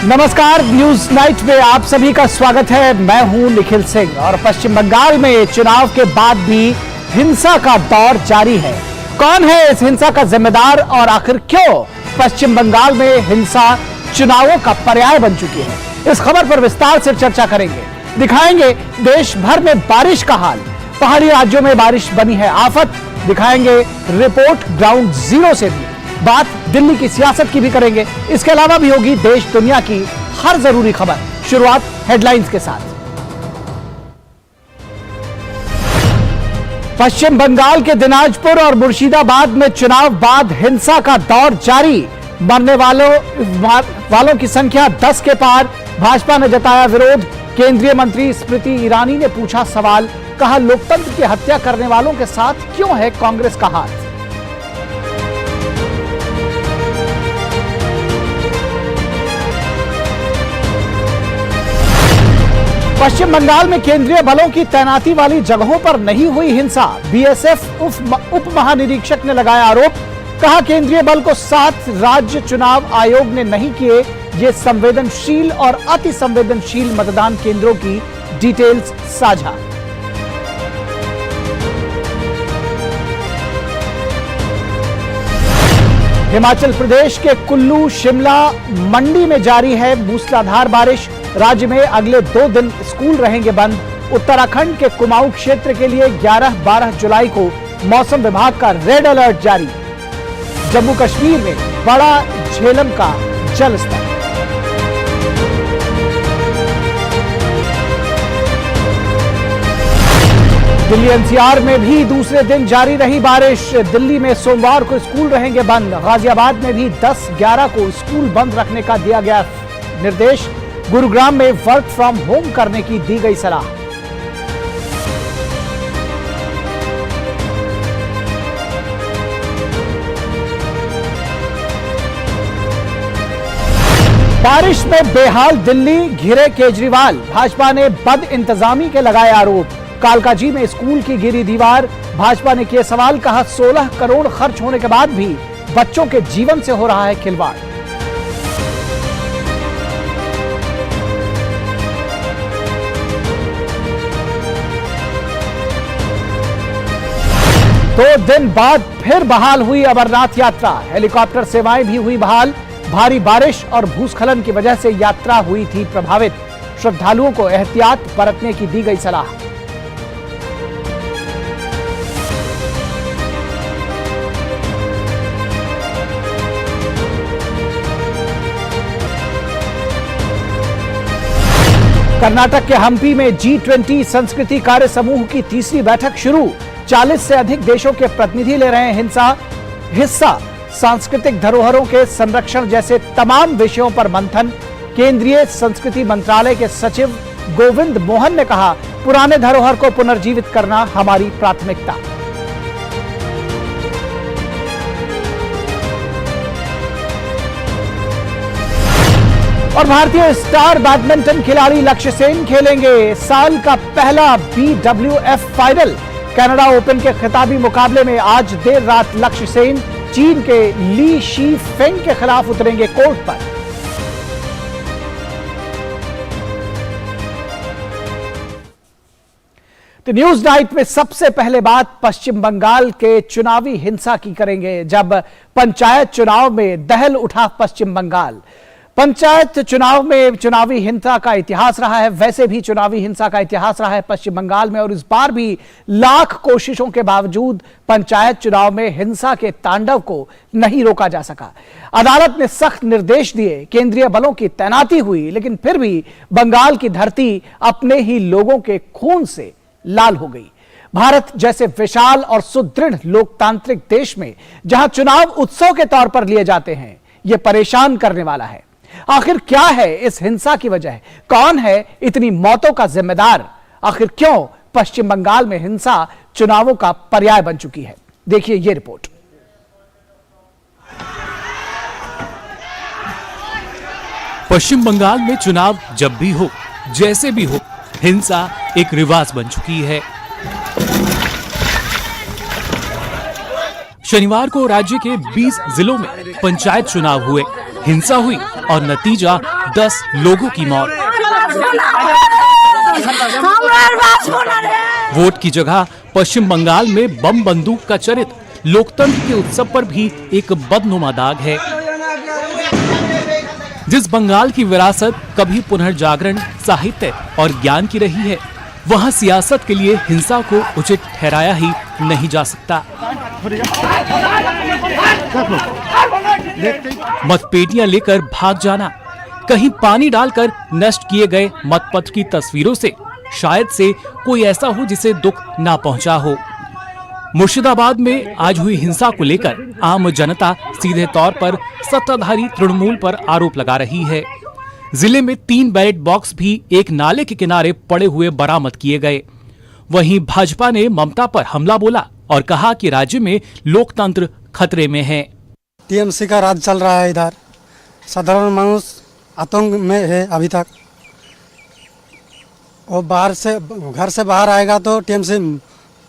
नमस्कार, news night में आप सभी का स्वागत है। मैं हूं निखिल सिंह और पश्चिम बंगाल में चुनाव के बाद भी हिंसा का दौर जारी है। कौन है इस हिंसा का जिम्मेदार और आखिर क्यों पश्चिम बंगाल में हिंसा चुनावों का पर्याय बन चुकी है, इस खबर पर विस्तार से चर्चा करेंगे। दिखाएंगे देश भर में बारिश का हाल, पहाड़ी राज्यों में बारिश बनी है आफत। दिखाएंगे रिपोर्ट ग्राउंड जीरो से भी, बात दिल्ली की सियासत की भी करेंगे। इसके अलावा भी होगी देश दुनिया की हर जरूरी खबर। शुरुआत हेडलाइंस के साथ। पश्चिम बंगाल के दिनाजपुर और मुर्शिदाबाद में चुनाव बाद हिंसा का दौर जारी। मरने वालों की संख्या 10 के पार। भाजपा ने जताया विरोध। केंद्रीय मंत्री स्मृति ईरानी ने पूछा सवाल, कहा लोकतंत्र की हत्या करने वालों के साथ क्यों है कांग्रेस का हाथ। पश्चिम बंगाल में केंद्रीय बलों की तैनाती वाली जगहों पर नहीं हुई हिंसा। बीएसएफ उप महानिरीक्षक ने लगाया आरोप, कहा केंद्रीय बल को 7 राज्य चुनाव आयोग ने नहीं किए ये संवेदनशील और अति संवेदनशील मतदान केंद्रों की डिटेल्स साझा। हिमाचल प्रदेश के कुल्लू, शिमला, मंडी में जारी है मूसलाधार बारिश। राज्य में अगले 2 दिन स्कूल रहेंगे बंद। उत्तराखंड के कुमाऊं क्षेत्र के लिए 11-12 जुलाई को मौसम विभाग का रेड अलर्ट जारी। जम्मू कश्मीर में बड़ा झेलम का जल स्तर। दिल्ली एनसीआर में भी दूसरे दिन जारी रही बारिश। दिल्ली में सोमवार को स्कूल रहेंगे बंद। गाजियाबाद में भी 10-11 को स्कूल बंद रखने का दिया गया निर्देश। गुरुग्राम में वर्क फ्रॉम होम करने की दी गई सलाह। बारिश में बेहाल दिल्ली, घिरे केजरीवाल। भाजपा ने बद इंतजामी के लगाए आरोप। कालकाजी में स्कूल की गिरी दीवार। भाजपा ने किए सवाल, कहा 16 करोड़ खर्च होने के बाद भी बच्चों के जीवन से हो रहा है खिलवाड़। दो दिन बाद फिर बहाल हुई अमरनाथ यात्रा। हेलीकॉप्टर सेवाएं भी हुई बहाल। भारी बारिश और भूस्खलन की वजह से यात्रा हुई थी प्रभावित। श्रद्धालुओं को एहतियात बरतने की दी गई सलाह। कर्नाटक के हम्पी में G20 संस्कृति कार्य समूह की तीसरी बैठक शुरू। 40 से अधिक देशों के प्रतिनिधि ले रहे हैं हिस्सा। सांस्कृतिक धरोहरों के संरक्षण जैसे तमाम विषयों पर मंथन। केंद्रीय संस्कृति मंत्रालय के सचिव गोविंद मोहन ने कहा, पुराने धरोहर को पुनर्जीवित करना हमारी प्राथमिकता। और भारतीय स्टार बैडमिंटन खिलाड़ी लक्ष्य सेन खेलेंगे साल का पहला BWF फाइनल। कनाडा ओपन के खिताबी मुकाबले में आज देर रात लक्ष्य सेन चीन के ली शी फेंग के खिलाफ उतरेंगे कोर्ट पर। तो न्यूज नाइट में सबसे पहले बात पश्चिम बंगाल के चुनावी हिंसा की करेंगे। जब पंचायत चुनाव में दहल उठा पश्चिम बंगाल। पंचायत चुनाव में चुनावी हिंसा का इतिहास रहा है, वैसे भी चुनावी हिंसा का इतिहास रहा है पश्चिम बंगाल में। और इस बार भी लाख कोशिशों के बावजूद पंचायत चुनाव में हिंसा के तांडव को नहीं रोका जा सका। अदालत ने सख्त निर्देश दिए, केंद्रीय बलों की तैनाती हुई, लेकिन फिर भी बंगाल की धरती अपने ही लोगों के खून से लाल हो गई। भारत जैसे विशाल और सुदृढ़ लोकतांत्रिक देश में जहां चुनाव उत्सव के तौर पर लिए जाते हैं, यह परेशान करने वाला है। आखिर क्या है इस हिंसा की वजह? कौन है इतनी मौतों का जिम्मेदार? आखिर क्यों पश्चिम बंगाल में हिंसा चुनावों का पर्याय बन चुकी है? देखिए यह रिपोर्ट। पश्चिम बंगाल में चुनाव जब भी हो, जैसे भी हो, हिंसा एक रिवाज बन चुकी है। शनिवार को राज्य के 20 जिलों में पंचायत चुनाव हुए, हिंसा हुई और नतीजा 10 लोगों की मौत। वोट की जगह पश्चिम बंगाल में बम बंदूक का चरित लोकतंत्र के उत्सव पर भी एक बदनुमा दाग है। जिस बंगाल की विरासत कभी पुनर्जागरण, साहित्य और ज्ञान की रही है, वहां सियासत के लिए हिंसा को उचित ठहराया ही नहीं जा सकता। मतपेटियां लेकर भाग जाना, कहीं पानी डालकर नष्ट किए गए मतपत्र की तस्वीरों से शायद से कोई ऐसा हो जिसे दुख ना पहुंचा हो। मुर्शिदाबाद में आज हुई हिंसा को लेकर आम जनता सीधे तौर पर सत्ताधारी तृणमूल पर आरोप लगा रही है। जिले में 3 बैलेट बॉक्स भी एक नाले के किनारे पड़े हुए बरामद किए गए। वहीं भाजपा ने ममता पर हमला बोला और कहा कि राज्य में लोकतंत्र खतरे में है। टीएमसी का राज चल रहा है इधर, साधारण मानुष आतंक में है अभी तक। और घर से बाहर आएगा तो टीएमसी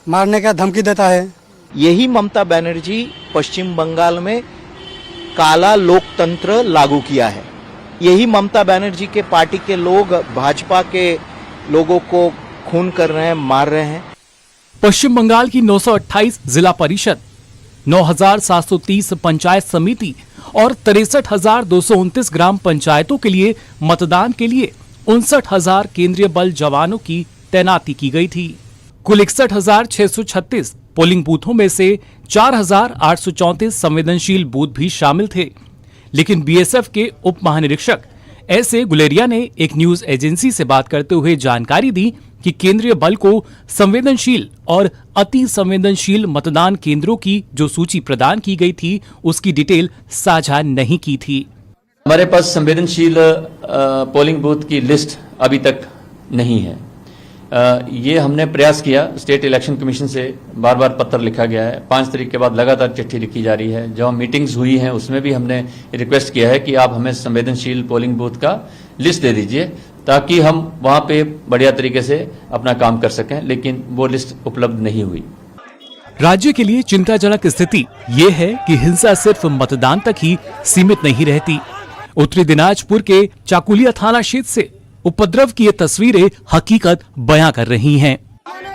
मारने का धमकी देता है। यही ममता बनर्जी पश्चिम बंगाल में काला लोकतंत्र लागू किया है। यही ममता बनर्जी के पार्टी के लोग भाजपा के लोगों को खून कर रहे हैं, मार रहे हैं। पश्चिम बंगाल की 928 जिला परिषद, 9,730 पंचायत समिति और 63,229 ग्राम पंचायतों के लिए मतदान के लिए 59,000 केंद्रीय बल जवानों की तैनाती की गई थी। कुल 61,636 पोलिंग बूथों में से 4,834 संवेदनशील बूथ भी शामिल थे। लेकिन बीएसएफ के उप महानिरीक्षक एस.ए. गुलेरिया ने एक न्यूज एजेंसी से बात करते हुए जानकारी दी कि केंद्रीय बल को संवेदनशील और अति संवेदनशील मतदान केंद्रों की जो सूची प्रदान की गई थी, उसकी डिटेल साझा नहीं की थी। हमारे पास संवेदनशील पोलिंग बूथ की लिस्ट अभी तक नहीं है। ये हमने प्रयास किया, स्टेट इलेक्शन कमीशन से बार बार पत्र लिखा गया है। 5 तारीख के बाद लगातार चिट्ठी लिखी जा रही है। जो मीटिंग्स हुई हैं उसमें भी हमने रिक्वेस्ट किया है कि आप हमें संवेदनशील पोलिंग बूथ का लिस्ट दे दीजिए ताकि हम वहां पे बढ़िया तरीके से अपना काम कर सकें, लेकिन वो लिस्ट उपलब्ध नहीं हुई। राज्य के लिए चिंताजनक स्थिति ये है कि हिंसा सिर्फ मतदान तक ही सीमित नहीं रहती। उत्तरी दिनाजपुर के चाकुलिया थाना क्षेत्र से उपद्रव की ये तस्वीरें हकीकत बयां कर रही हैं।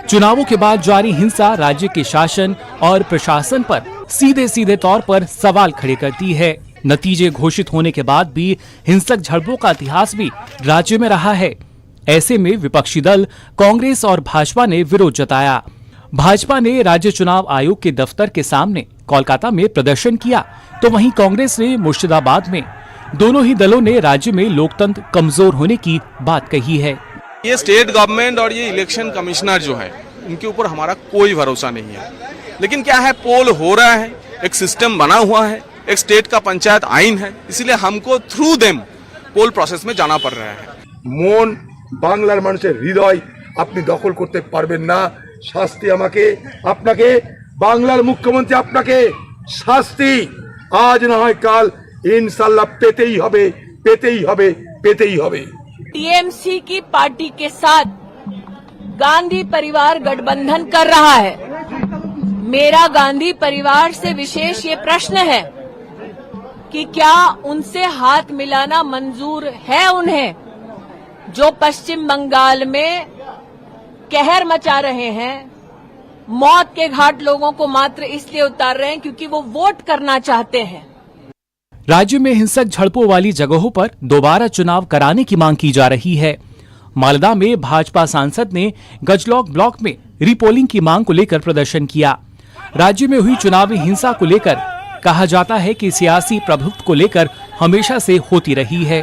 चुनावों के बाद जारी हिंसा राज्य के शासन और प्रशासन पर सीधे सीधे तौर पर सवाल खड़े करती है। नतीजे घोषित होने के बाद भी हिंसक झड़पों का इतिहास भी राज्य में रहा है। ऐसे में विपक्षी दल कांग्रेस और भाजपा ने विरोध जताया। भाजपा ने राज्य चुनाव आयोग के दफ्तर के सामने कोलकाता में प्रदर्शन किया, तो वहीं कांग्रेस ने मुर्शिदाबाद में। दोनों ही दलों ने राज्य में लोकतंत्र कमजोर होने की बात कही है। ये स्टेट गवर्नमेंट और ये इलेक्शन कमिश्नर जो है, उनके ऊपर हमारा कोई भरोसा नहीं है। लेकिन क्या है, पोल हो रहा है, एक सिस्टम बना हुआ है, एक स्टेट का पंचायत आइन है, इसलिए हमको थ्रू देम पोल प्रोसेस में जाना पड़ रहा है। মন বাংলার মানুষের হৃদয় আপনি দখল করতে পারবেন না। শাস্তি আমাকে, আপনাকে, বাংলার মুখ্যমন্ত্রী আপনাকে শাস্তি আজ না হয় কাল ইনশাআল্লাহ পেতেই হবে, পেতেই হবে, পেতেই হবে। टीएमसी की पार्टी के साथ गांधी परिवार गठबंधन कर रहा है। मेरा गांधी परिवार से विशेष ये प्रश्न है कि क्या उनसे हाथ मिलाना मंजूर है उन्हें, जो पश्चिम बंगाल में कहर मचा रहे हैं, मौत के घाट लोगों को मात्र इसलिए उतार रहे हैं क्योंकि वो वोट करना चाहते हैं। राज्य में हिंसक झड़पों वाली जगहों पर दोबारा चुनाव कराने की मांग की जा रही है। मालदा में भाजपा सांसद ने गजलौक ब्लॉक में रीपोलिंग की मांग को लेकर प्रदर्शन किया। राज्य में हुई चुनावी हिंसा को लेकर कहा जाता है कि सियासी प्रभुत्व को लेकर हमेशा से होती रही है।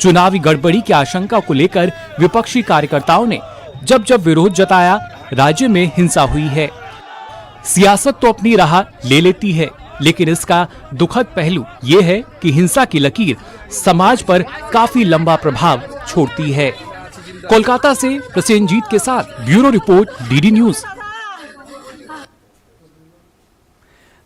चुनावी गड़बड़ी की आशंका को लेकर विपक्षी कार्यकर्ताओं ने जब जब विरोध जताया, राज्य में हिंसा हुई है। सियासत तो अपनी राह ले लेती है, लेकिन इसका दुखद पहलू ये है कि हिंसा की लकीर समाज पर काफी लंबा प्रभाव छोड़ती है। कोलकाता से प्रसेनजीत के साथ ब्यूरो रिपोर्ट, डीडी न्यूज।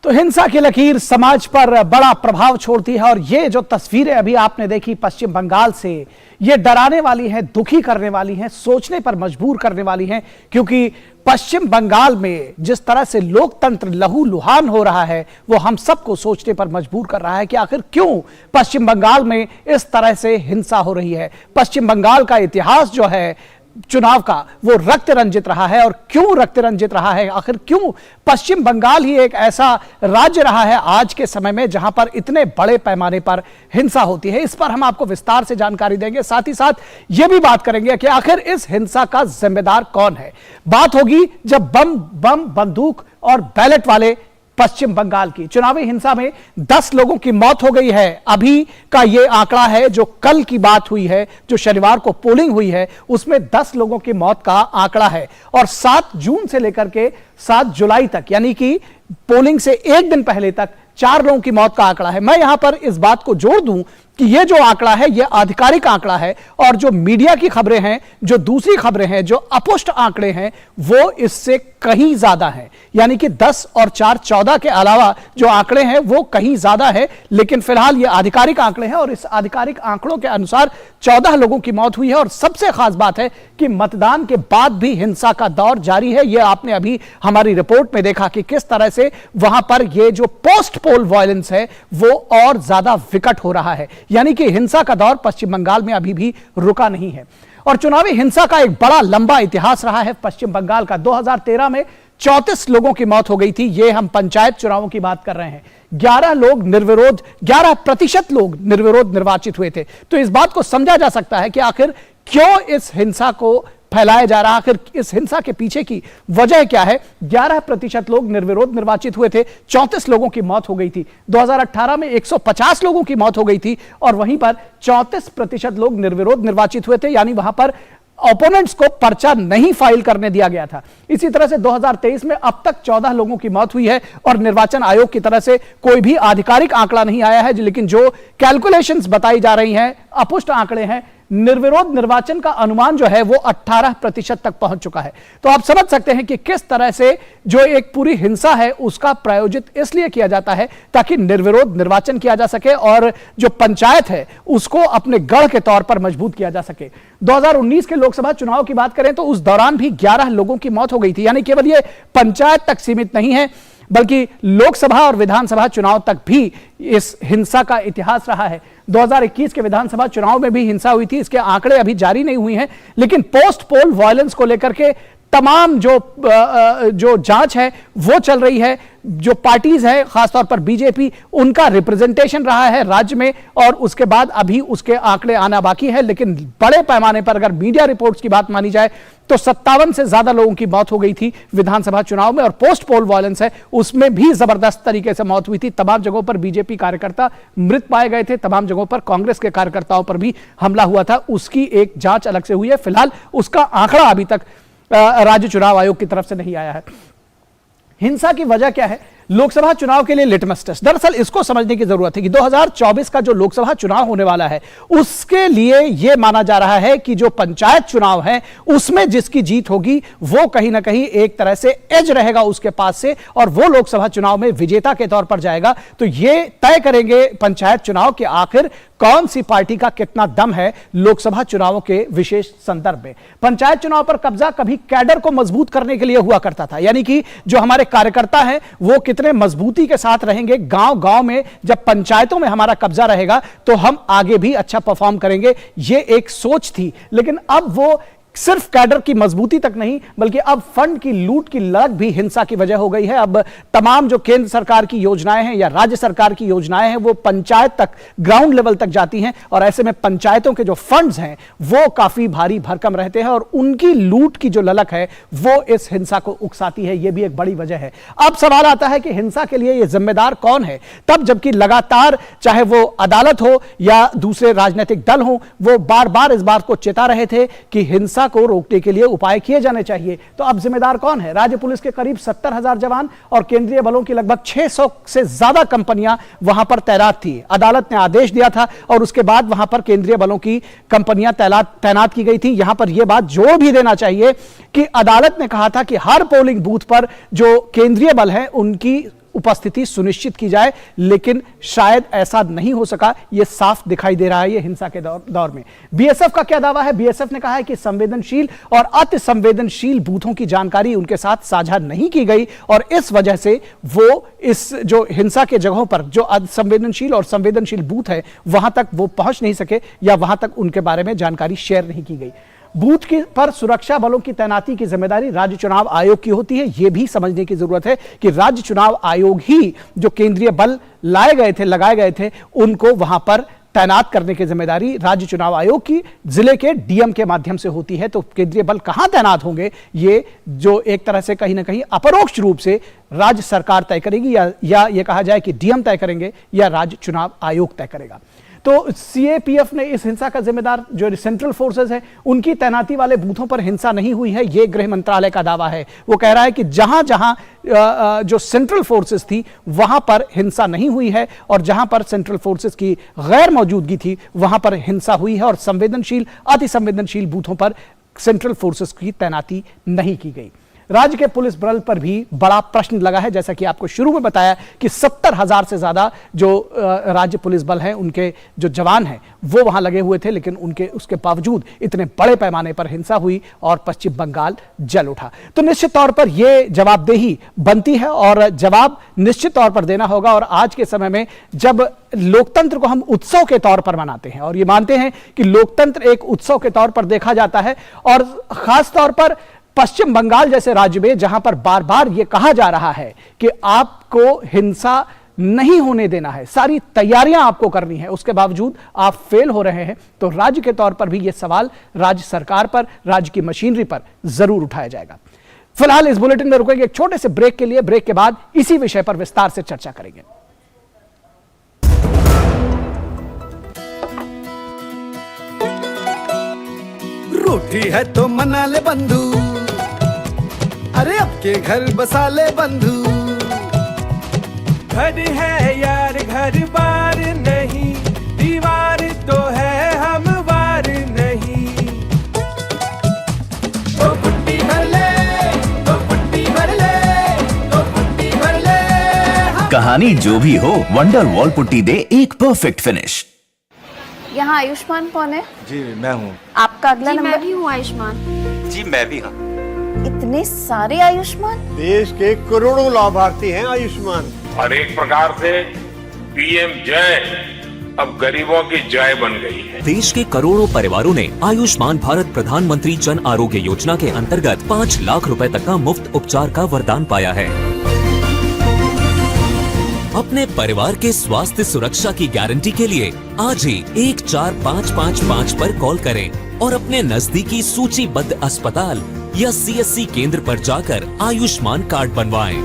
तो हिंसा की लकीर समाज पर बड़ा प्रभाव छोड़ती है और ये जो तस्वीरें अभी आपने देखी पश्चिम बंगाल से, ये डराने वाली हैं, दुखी करने वाली हैं, सोचने पर मजबूर करने वाली हैं, क्योंकि पश्चिम बंगाल में जिस तरह से लोकतंत्र लहूलुहान हो रहा है वो हम सबको सोचने पर मजबूर कर रहा है कि आखिर क्यों पश्चिम बंगाल में इस तरह से हिंसा हो रही है। पश्चिम बंगाल का इतिहास जो है चुनाव का वो रक्त रंजित रहा है। और क्यों रक्त रंजित रहा है, आखिर क्यों पश्चिम बंगाल ही एक ऐसा राज्य रहा है आज के समय में जहां पर इतने बड़े पैमाने पर हिंसा होती है, इस पर हम आपको विस्तार से जानकारी देंगे। साथ ही साथ यह भी बात करेंगे कि आखिर इस हिंसा का जिम्मेदार कौन है। बात होगी जब बम बंदूक और बैलेट वाले पश्चिम बंगाल की चुनावी हिंसा में 10 लोगों की मौत हो गई है। अभी का यह आंकड़ा है, जो कल की बात हुई है, जो शनिवार को पोलिंग हुई है, उसमें 10 लोगों की मौत का आंकड़ा है। और 7 जून से लेकर के 7 जुलाई तक, यानी कि पोलिंग से एक दिन पहले तक 4 लोगों की मौत का आंकड़ा है। मैं यहां पर इस बात को जोड़ दूं कि यह जो आंकड़ा है यह आधिकारिक आंकड़ा है और जो मीडिया की खबरें हैं, जो दूसरी खबरें हैं, जो अपुष्ट आंकड़े हैं, वो इससे कहीं ज्यादा हैं। यानी कि 10 और 4 14 के अलावा जो आंकड़े हैं वो कहीं ज्यादा है, लेकिन फिलहाल ये आधिकारिक आंकड़े हैं और इस आधिकारिक आंकड़ों के अनुसार 14 लोगों की मौत हुई है। और सबसे खास बात है कि मतदान के बाद भी हिंसा का दौर जारी है। यह आपने अभी हमारी रिपोर्ट में देखा कि किस तरह से वहां पर यह जो पोस्ट पोल वायलेंस है वो और ज्यादा विकट हो रहा है। यानी कि हिंसा का दौर पश्चिम बंगाल में अभी भी रुका नहीं है। और चुनावी हिंसा का एक बड़ा लंबा इतिहास रहा है पश्चिम बंगाल का। 2013 में 34 लोगों की मौत हो गई थी। ये हम पंचायत चुनावों की बात कर रहे हैं। 11 लोग निर्विरोध, 11% लोग निर्विरोध निर्वाचित हुए थे। तो इस बात को समझा जा सकता है कि आखिर क्यों इस हिंसा को फैलाया जा रहा है, आखिर इस हिंसा के पीछे की वजह क्या है। 11% लोग निर्विरोध निर्वाचित हुए थे, 34 लोगों की मौत हो गई थी। 2018 में 150 लोगों की मौत हो गई थी और वहीं पर 34% लोग निर्विरोध निर्वाचित हुए थे, यानी वहां पर ओपोनेंट्स को पर्चा नहीं फाइल करने दिया गया था। इसी तरह से 2023 में अब तक 14 लोगों की मौत हुई है और निर्वाचन आयोग की तरह से कोई भी आधिकारिक आंकड़ा नहीं आया है, लेकिन जो कैलकुलेशंस बताई जा रही हैं, अपुष्ट आंकड़े हैं, निर्विरोध निर्वाचन का अनुमान जो है वो 18% तक पहुंच चुका है। तो आप समझ सकते हैं कि किस तरह से जो एक पूरी हिंसा है उसका प्रायोजित इसलिए किया जाता है ताकि निर्विरोध निर्वाचन किया जा सके और जो पंचायत है उसको अपने गढ़ के तौर पर मजबूत किया जा सके। 2019 के लोकसभा चुनाव की बात करें तो उस दौरान भी 11 लोगों की मौत हो गई थी। यानी केवल ये पंचायत तक सीमित नहीं है, बल्कि लोकसभा और विधानसभा चुनाव तक भी इस हिंसा का इतिहास रहा है। 2021 के विधानसभा चुनाव में भी हिंसा हुई थी। इसके आंकड़े अभी जारी नहीं हुए हैं, लेकिन पोस्ट पोल वायलेंस को लेकर के तमाम जो जांच है वो चल रही है। जो पार्टीज है, खासतौर पर बीजेपी, उनका रिप्रेजेंटेशन रहा है राज्य में और उसके बाद अभी उसके आंकड़े आना बाकी है। लेकिन बड़े पैमाने पर अगर मीडिया रिपोर्ट्स की बात मानी जाए तो 57 से ज्यादा लोगों की मौत हो गई थी विधानसभा चुनाव में। और पोस्ट पोल वायलेंस है उसमें भी जबरदस्त तरीके से मौत हुई थी। तमाम जगहों पर बीजेपी कार्यकर्ता मृत पाए गए थे, तमाम जगहों पर कांग्रेस के कार्यकर्ताओं पर भी हमला हुआ था। उसकी एक जांच अलग से हुई है। फिलहाल उसका आंकड़ा अभी तक राज्य चुनाव आयोग की तरफ से नहीं आया है। हिंसा की वजह क्या है? लोकसभा चुनाव के लिए लिटमस टेस्ट, दरअसल इसको समझने की जरूरत है कि 2024 का जो लोकसभा चुनाव होने वाला है उसके लिए यह माना जा रहा है कि जो पंचायत चुनाव है उसमें जिसकी जीत होगी वो कहीं ना कहीं एक तरह से एज रहेगा उसके पास से और वो लोकसभा चुनाव में विजेता के तौर पर जाएगा। तो ये तय करेंगे पंचायत चुनाव के आखिर कौन सी पार्टी का कितना दम है लोकसभा चुनावों के विशेष संदर्भ में। पंचायत चुनाव पर कब्जा कभी कैडर को मजबूत करने के लिए हुआ करता था, यानी कि जो हमारे कार्यकर्ता हैं वो कितने मजबूती के साथ रहेंगे गांव गांव में। जब पंचायतों में हमारा कब्जा रहेगा तो हम आगे भी अच्छा परफॉर्म करेंगे, ये एक सोच थी। लेकिन अब वो सिर्फ कैडर की मजबूती तक नहीं बल्कि अब फंड की लूट की लग भी हिंसा की वजह हो गई है। अब तमाम जो केंद्र सरकार की योजनाएं हैं या राज्य सरकार की योजनाएं हैं वो पंचायत तक, ग्राउंड लेवल तक जाती हैं और ऐसे में पंचायतों के जो फंड्स हैं वो काफी भारी भरकम रहते हैं और उनकी लूट की जो ललक है वो इस हिंसा को उकसाती है। ये भी एक बड़ी वजह है। अब सवाल आता है कि हिंसा के लिए ये जिम्मेदार कौन है, तब जबकि लगातार चाहे वो अदालत हो या दूसरे राजनीतिक दल हो वो बार बार इस बात को चेता रहे थे कि हिंसा को रोकने के लिए उपाय किए जाने चाहिए। तो अब जिम्मेदार कौन है? राज्य पुलिस के करीब 70,000 जवान और केंद्रीय बलों की लगभग 600 से ज्यादा कंपनियां वहां पर तैनात थी। अदालत ने आदेश दिया था और उसके बाद वहां पर केंद्रीय बलों की कंपनियां तैनात की गई थी। यहां पर यह बात जोर भी देना चाहिए कि अदालत ने कहा था कि हर पोलिंग बूथ पर जो केंद्रीय बल है उनकी उपस्थिति सुनिश्चित की जाए, लेकिन शायद ऐसा नहीं हो सका। यह साफ दिखाई दे रहा है ये हिंसा के दौर में। बीएसएफ का क्या दावा है? बीएसएफ ने कहा है कि संवेदनशील और अति संवेदनशील बूथों की जानकारी उनके साथ साझा नहीं की गई और इस वजह से वो इस जो हिंसा के जगहों पर जो संवेदनशील और संवेदनशील बूथ है वहां तक वो पहुंच नहीं सके या वहां तक उनके बारे में जानकारी शेयर नहीं की गई। बूथ की पर सुरक्षा बलों की तैनाती की जिम्मेदारी राज्य चुनाव आयोग की होती है। यह भी समझने की जरूरत है कि राज्य चुनाव आयोग ही जो केंद्रीय बल लगाए गए थे उनको वहां पर तैनात करने की जिम्मेदारी राज्य चुनाव आयोग की जिले के डीएम के माध्यम से होती है। तो केंद्रीय बल कहां तैनात होंगे ये जो एक तरह से कहीं ना कहीं अपरोक्ष रूप से राज्य सरकार तय करेगी या ये कहा जाए कि डीएम तय करेंगे या राज्य चुनाव आयोग तय करेगा। तो सीएपीएफ ने इस हिंसा का जिम्मेदार जो सेंट्रल फोर्सेस है उनकी तैनाती वाले बूथों पर हिंसा नहीं हुई है, यह गृह मंत्रालय का दावा है। वो कह रहा है कि जहां जहां जो सेंट्रल फोर्सेस थी वहां पर हिंसा नहीं हुई है और जहां पर सेंट्रल फोर्सेस की गैर मौजूदगी थी वहां पर हिंसा हुई है और संवेदनशील अति संवेदनशील बूथों पर सेंट्रल फोर्सेस की तैनाती नहीं की गई। राज्य के पुलिस बल पर भी बड़ा प्रश्न लगा है। जैसा कि आपको शुरू में बताया कि 70,000 से ज्यादा जो राज्य पुलिस बल हैं उनके जो जवान हैं वो वहां लगे हुए थे, लेकिन उसके बावजूद इतने बड़े पैमाने पर हिंसा हुई और पश्चिम बंगाल जल उठा। तो निश्चित तौर पर यह जवाबदेही बनती है और जवाब निश्चित तौर पर देना होगा। और आज के समय में जब लोकतंत्र को हम उत्सव के तौर पर मनाते हैं और ये मानते हैं कि लोकतंत्र एक उत्सव के तौर पर देखा जाता है और खास तौर पर पश्चिम बंगाल जैसे राज्य में जहां पर बार बार यह कहा जा रहा है कि आपको हिंसा नहीं होने देना है, सारी तैयारियां आपको करनी है, उसके बावजूद आप फेल हो रहे हैं, तो राज्य के तौर पर भी यह सवाल राज्य सरकार पर, राज्य की मशीनरी पर जरूर उठाया जाएगा। फिलहाल इस बुलेटिन में रुकेंगे एक छोटे से ब्रेक के लिए। ब्रेक के बाद इसी विषय पर विस्तार से चर्चा करेंगे। रूठी है तो मना ले बंधु, अरे अब के घर बसा ले बंधु। घर है यार घर बार नहीं, दीवार तो है हम वार नहीं। तो पुट्टी भर ले, तो पुट्टी भर ले, तो पुट्टी भर ले। कहानी जो भी हो, वंडर वॉल पुट्टी दे एक परफेक्ट फिनिश। यहाँ आयुष्मान कौन है? जी मैं हूँ। आपका अगला नंबर? मैं भी हूँ आयुष्मान। जी मैं भी हाँ। इतने सारे आयुष्मान? देश के करोड़ों लाभार्थी हैं आयुष्मान। और एक प्रकार से पीएम जय अब गरीबों की जय बन गई है। देश के करोड़ों परिवारों ने आयुष्मान भारत प्रधानमंत्री जन आरोग्य योजना के अंतर्गत 5 लाख रुपए तक का मुफ्त उपचार का वरदान पाया है। अपने परिवार के स्वास्थ्य सुरक्षा की गारंटी के लिए आज ही 14555 पर कॉल करें और अपने नजदीकी सूचीबद्ध अस्पताल या सीएससी केंद्र पर जाकर आयुष्मान कार्ड बनवाएं।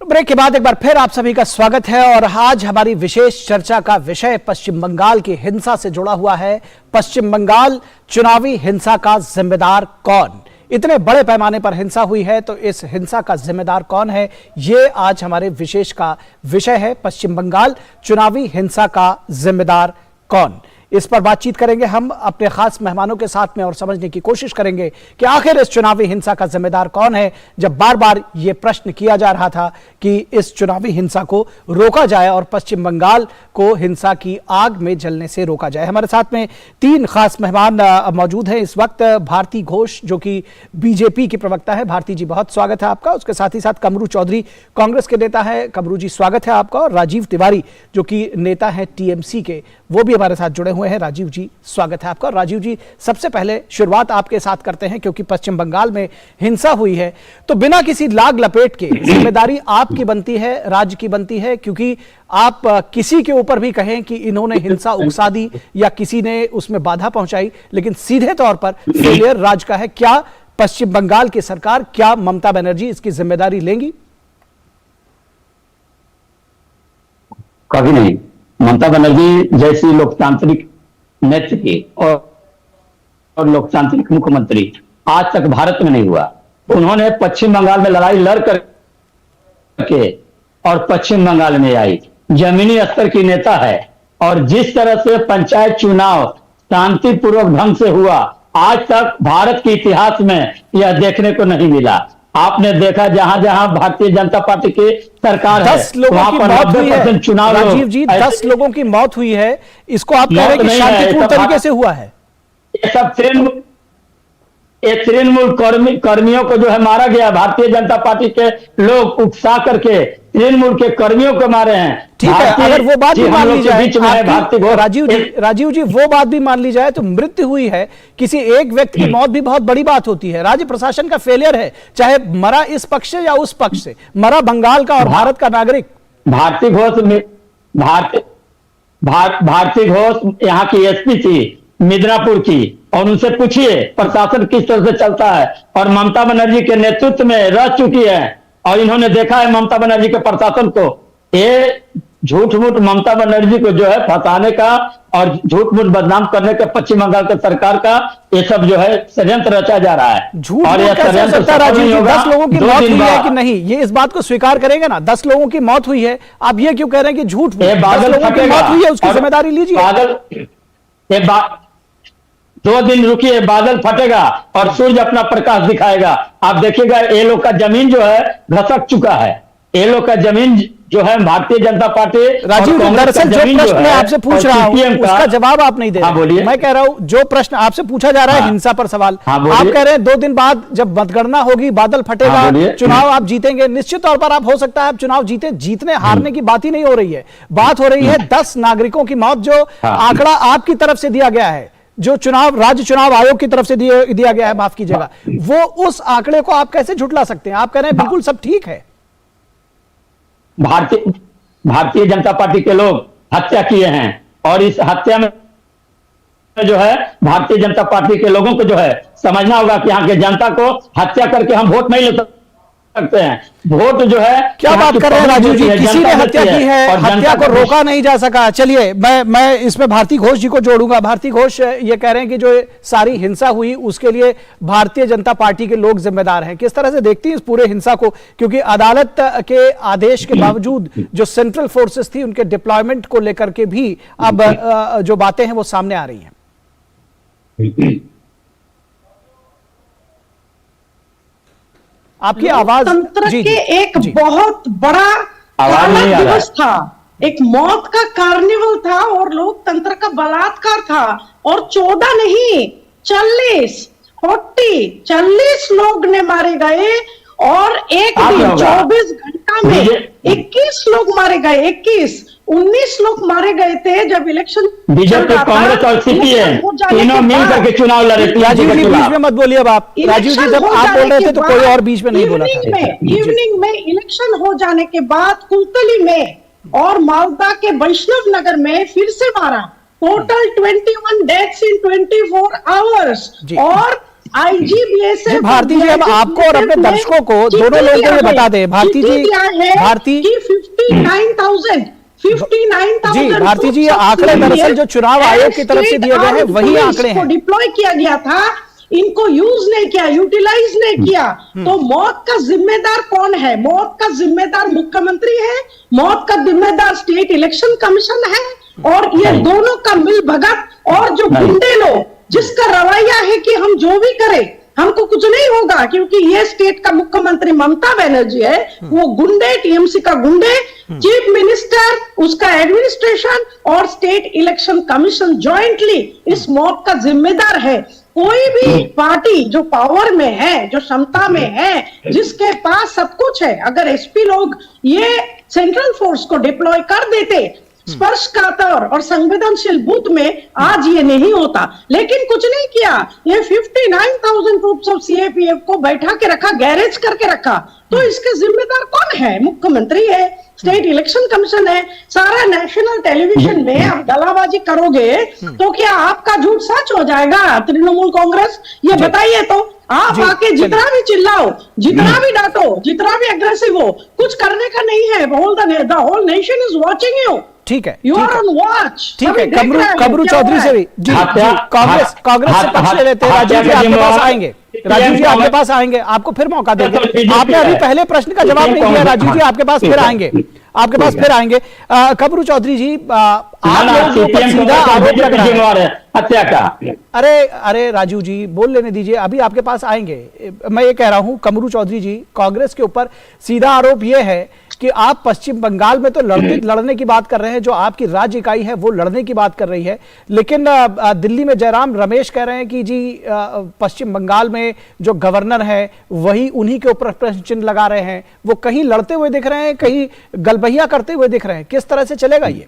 ब्रेक के बाद एक बार फिर आप सभी का स्वागत है और आज हमारी विशेष चर्चा का विषय पश्चिम बंगाल की हिंसा से जुड़ा हुआ है। पश्चिम बंगाल चुनावी हिंसा का जिम्मेदार कौन? इतने बड़े पैमाने पर हिंसा हुई है तो इस हिंसा का जिम्मेदार कौन है, ये आज हमारे विशेष का विषय है। पश्चिम बंगाल चुनावी हिंसा का जिम्मेदार कौन, इस पर बातचीत करेंगे हम अपने खास मेहमानों के साथ में और समझने की कोशिश करेंगे कि आखिर इस चुनावी हिंसा का जिम्मेदार कौन है। जब बार बार यह प्रश्न किया जा रहा था कि इस चुनावी हिंसा को रोका जाए और पश्चिम बंगाल को हिंसा की आग में जलने से रोका जाए। हमारे साथ में 3 खास मेहमान मौजूद हैं इस वक्त। भारती घोष जो कि बीजेपी की प्रवक्ता है, भारती जी बहुत स्वागत है आपका। उसके साथ ही साथ कमरू चौधरी कांग्रेस के नेता है, कमरू जी स्वागत है आपका। और राजीव तिवारी जो कि नेता है टीएमसी के, वो भी हमारे साथ जुड़े हुए हैं। राजीव जी स्वागत है आपका। राजीव जी सबसे पहले शुरुआत आपके साथ करते हैं क्योंकि पश्चिम बंगाल में हिंसा हुई है तो बिना किसी लाग लपेट के जिम्मेदारी आपकी बनती है, राज्य की बनती है, क्योंकि आप किसी के ऊपर भी कहें कि इन्होंने हिंसा उकसा दी या किसी ने उसमें बाधा पहुंचाई, लेकिन सीधे तौर पर फेलियर राज्य का है। क्या पश्चिम बंगाल की सरकार, क्या ममता बनर्जी इसकी जिम्मेदारी लेंगी? कभी नहीं। ममता बनर्जी जैसी लोकतांत्रिक नेत्री की और लोकतांत्रिक मुख्यमंत्री आज तक भारत में नहीं हुआ। उन्होंने पश्चिम बंगाल में लड़ाई लड़ करके और पश्चिम बंगाल में आई, जमीनी स्तर की नेता है और जिस तरह से पंचायत चुनाव शांतिपूर्वक ढंग से हुआ आज तक भारत के इतिहास में यह देखने को नहीं मिला। आपने देखा जहां जहां भारतीय जनता पार्टी की सरकार है 10 लोगों वहां की पर मौत हुई 90% है चुनाव राजीव जी, 10 लोगों की मौत हुई है, इसको आप कह रहे हैं कि शांतिपूर्ण तरीके से हुआ है? ये सब तृणमूल कर्मियों को जो है मारा गया, भारतीय जनता पार्टी के लोग उकसा करके तृणमूल के कर्मियों को मारे हैं। ठीक है, अगर वो बात भी मान ली जाए भारतीय राजीव जी वो बात भी मान ली जाए तो मृत्यु हुई है, किसी एक व्यक्ति की मौत भी बहुत बड़ी बात होती है। राज्य प्रशासन का फेलियर है, चाहे मरा इस पक्ष से या उस पक्ष से, मरा बंगाल का और भारत का नागरिक। भारती घोष यहाँ की एसपी थी मिदनापुर की, और उनसे पूछिए प्रशासन किस तरह से चलता है, और ममता बनर्जी के नेतृत्व में रह चुकी है और इन्होंने देखा है ममता बनर्जी के प्रशासन को। ये झूठ मूठ ममता बनर्जी को जो है फंसाने का और झूठ मूठ बदनाम करने का पश्चिम बंगाल की सरकार का ये सब जो है षड्यंत्र रचा जा रहा है। झूठ और यह कैसे हो सकता है राजीव जी? 10 लोगों की मौत हुई है कि नहीं, ये इस बात को स्वीकार करेंगे ना? 10 लोगों की मौत हुई है, आप ये क्यों कह रहे हैं कि झूठ? 10 लोगों की मौत हुई है, उसकी जिम्मेदारी लीजिए। 2 दिन रुकिए, बादल फटेगा और सूर्य अपना प्रकाश दिखाएगा। आप देखिएगा ये लोग का जमीन जो है घसक चुका है। ये लोग का जमीन जो है भारतीय जनता पार्टी, राजीव जी, दरअसल जो प्रश्न मैं आपसे पूछ रहा हूं उसका जवाब आप नहीं दे रहे। बोलिए। मैं कह रहा हूं जो प्रश्न आपसे पूछा जा रहा है हिंसा पर सवाल, आप कह रहे हैं 2 दिन बाद जब मतगणना होगी, बादल फटेगा, चुनाव आप जीतेंगे। निश्चित तौर पर आप हो सकता है आप चुनाव जीतने हारने की बात ही नहीं हो रही है, बात हो रही है 10 नागरिकों की मौत, जो आंकड़ा आपकी तरफ से दिया गया है, जो राज्य चुनाव आयोग की तरफ से दिया गया है, माफ कीजिएगा, वो उस आंकड़े को आप कैसे झुठला सकते हैं? आप कह रहे हैं बिल्कुल सब ठीक है। भारतीय जनता पार्टी के लोग हत्या किए हैं और इस हत्या में जो है भारतीय जनता पार्टी के लोगों को जो है समझना होगा कि यहाँ के जनता को हत्या करके हम वोट नहीं ले सकते हैं। वोट जो है क्या बात कर रहे हैं राजीव जी? किसी ने हत्या की है, हत्या को रोका नहीं जा सका। चलिए मैं इसमें भारती घोष जी को जोड़ूंगा। भारती घोष ये कह रहे हैं कि जो सारी हिंसा हुई उसके लिए भारतीय जनता पार्टी के लोग जिम्मेदार हैं। किस तरह से देखती हैं इस पूरे हिंसा को? क्योंकि अदालत के आदेश के बावजूद जो सेंट्रल फोर्सेस थी उनके डिप्लॉयमेंट को लेकर के भी अब जो बातें हैं वो सामने आ रही हैं। आपकी आवाज तंत्र के एक बहुत बड़ा काला दिवस था, एक मौत का कार्निवल था और लोकतंत्र का बलात्कार था। और 14 नहीं 40 लोग ने मारे गए और एक दिन 24 घंटा में 21 लोग मारे गए। 19 लोग मारे गए थे जब इलेक्शन बीजेपी, कांग्रेस और सीपीएम तीनों मिलकर के चुनाव लड़े। राजीव जी बीच में मत बोलिए अब आप। राजीव जी जब आप बोल रहे थे तो कोई और बीच में नहीं बोला था। इवनिंग में इलेक्शन हो जाने के बाद कुलतली में और मालदा के वैष्णव नगर में फिर से मारा। Total 21 deaths in 24 hours. और IGBSF भारती जी, अब आपको और अपने दर्शकों को दोनों लोगों को ये बता दें। भारती जी 59,000 जी भारती जी, आंकड़े दरअसल जो चुनाव आयोग की तरफ से दिए गए हैं वही आंकड़े हैं। डिप्लॉय किया गया था, इनको यूज नहीं किया, यूटिलाइज नहीं किया। तो मौत का जिम्मेदार कौन है? मौत का जिम्मेदार मुख्यमंत्री है, मौत का जिम्मेदार स्टेट इलेक्शन कमीशन है, और ये दोनों का मिल भगत और जो गुंडे लोग जिसका रवैया है कि हम जो भी करें हमको कुछ नहीं होगा, क्योंकि ये स्टेट का मुख्यमंत्री ममता बनर्जी है, वो गुंडे, टीएमसी का गुंडे, चीफ मिनिस्टर, उसका एडमिनिस्ट्रेशन और स्टेट इलेक्शन कमीशन जॉइंटली इस मौत का जिम्मेदार है। कोई भी पार्टी जो पावर में है, जो क्षमता में है, जिसके पास सब कुछ है, अगर एसपी लोग ये सेंट्रल फोर्स को डिप्लॉय कर देते स्पर्शकातर और संवेदनशील बूथ में, आज ये नहीं होता। लेकिन कुछ नहीं किया। ये 59,000 ट्रूप्स ऑफ सीएपीएफ को बैठा के रखा, गैरेज करके रखा। तो इसके जिम्मेदार कौन है? मुख्यमंत्री है, स्टेट इलेक्शन कमीशन है। सारा नेशनल टेलीविजन में आप गलाबाजी करोगे तो क्या आपका झूठ सच हो जाएगा? तृणमूल कांग्रेस, ये बताइए तो। आप आके जितना भी चिल्लाओ, जितना भी डांटो, जितना भी एग्रेसिव हो, कुछ करने का नहीं है। The whole nation is watching you. ठीक है, यू आर ऑन वॉच। ठीक है, कमरू चौधरी से भी जी कांग्रेस से पक्ष ले लेते हैं। राजीव जी आपके पास आएंगे, राजीव जी आपके पास आएंगे, आपको फिर मौका देंगे। आपने अभी पहले प्रश्न का जवाब नहीं दिया। राजीव जी आपके पास फिर आएंगे, आपके पास फिर आएंगे। कमरू चौधरी जी, आप लोगों को सीधा आरोप लग रहा है हत्या का अरे राजू जी, बोल लेने दीजिए, अभी आपके पास आएंगे। मैं ये कह रहा हूं कमरू चौधरी जी, कांग्रेस के ऊपर सीधा आरोप ये है कि आप पश्चिम बंगाल में तो लड़ने की बात कर रहे हैं, जो आपकी राज्य इकाई है वो लड़ने की बात कर रही है, लेकिन दिल्ली में जयराम रमेश कह रहे हैं कि जी पश्चिम बंगाल में जो गवर्नर है वही उन्हीं के ऊपर प्रश्न चिन्ह लगा रहे हैं। वो कहीं लड़ते हुए दिख रहे हैं, कहीं गलबहिया करते हुए दिख रहे हैं। किस तरह से चलेगा ये?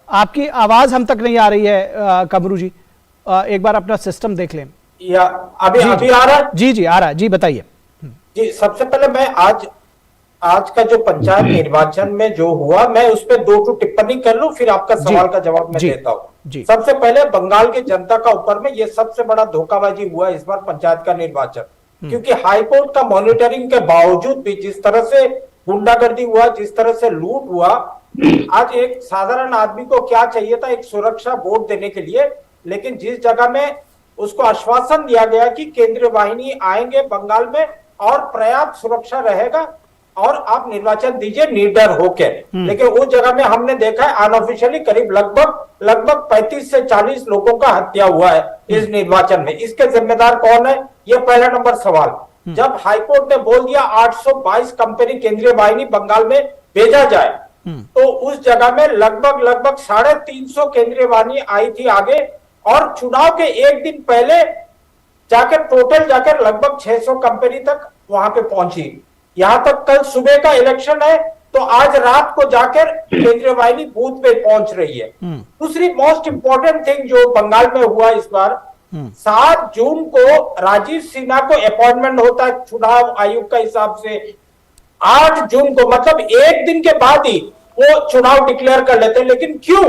आपकी आवाज हम तक नहीं आ रही है कमरू जी, एक बार अपना सिस्टम देख लें। या अभी आ रहा है? जी आ रहा है, जी बताइए। जी, सबसे पहले मैं आज का जो पंचायत निर्वाचन में जो हुआ, मैं उस पर 2 टिप्पणी कर लूं, फिर आपका सवाल का जवाब मैं देता हूं। सबसे पहले बंगाल की जनता का ऊपर में ये सबसे बड़ा धोखाबाजी हुआ इस बार पंचायत का निर्वाचन, क्योंकि हाईकोर्ट का मॉनिटरिंग के बावजूद भी जिस तरह से गुंडागर्दी हुआ, जिस तरह से लूट हुआ, आज एक साधारण आदमी को क्या चाहिए था, एक सुरक्षा बोर्ड देने के लिए, लेकिन जिस जगह में उसको आश्वासन दिया गया कि केंद्रीय वाहिनी आएंगे बंगाल में और पर्याप्त सुरक्षा रहेगा और आप निर्वाचन दीजिए निडर होकर, लेकिन उस जगह में हमने देखा है अनऑफिशियली करीब लगभग 35 से 40 लोगों का हत्या हुआ है इस निर्वाचन में। इसके जिम्मेदार कौन है, ये पहला नंबर सवाल। जब हाईकोर्ट ने बोल दिया 822 कंपनी केंद्रीय वाहिनी बंगाल में भेजा जाए, तो उस जगह में लगभग 350 केंद्रीय वाहिनी आई थी आगे, और चुनाव के एक दिन पहले जाकर लगभग 600 कंपनी तक वहां पे पहुंची। यहां तक कल सुबह का इलेक्शन है, तो आज रात को जाकर केंद्रीय वाहिनी बूथ पे पहुंच रही है। दूसरी मोस्ट इंपॉर्टेंट थिंग जो बंगाल में हुआ इस बार, 7 जून को राजीव सिन्हा को अपॉइंटमेंट होता है चुनाव आयोग का हिसाब से, 8 जून को मतलब एक दिन के बाद ही वो चुनाव डिक्लेयर कर लेते हैं। लेकिन क्यों,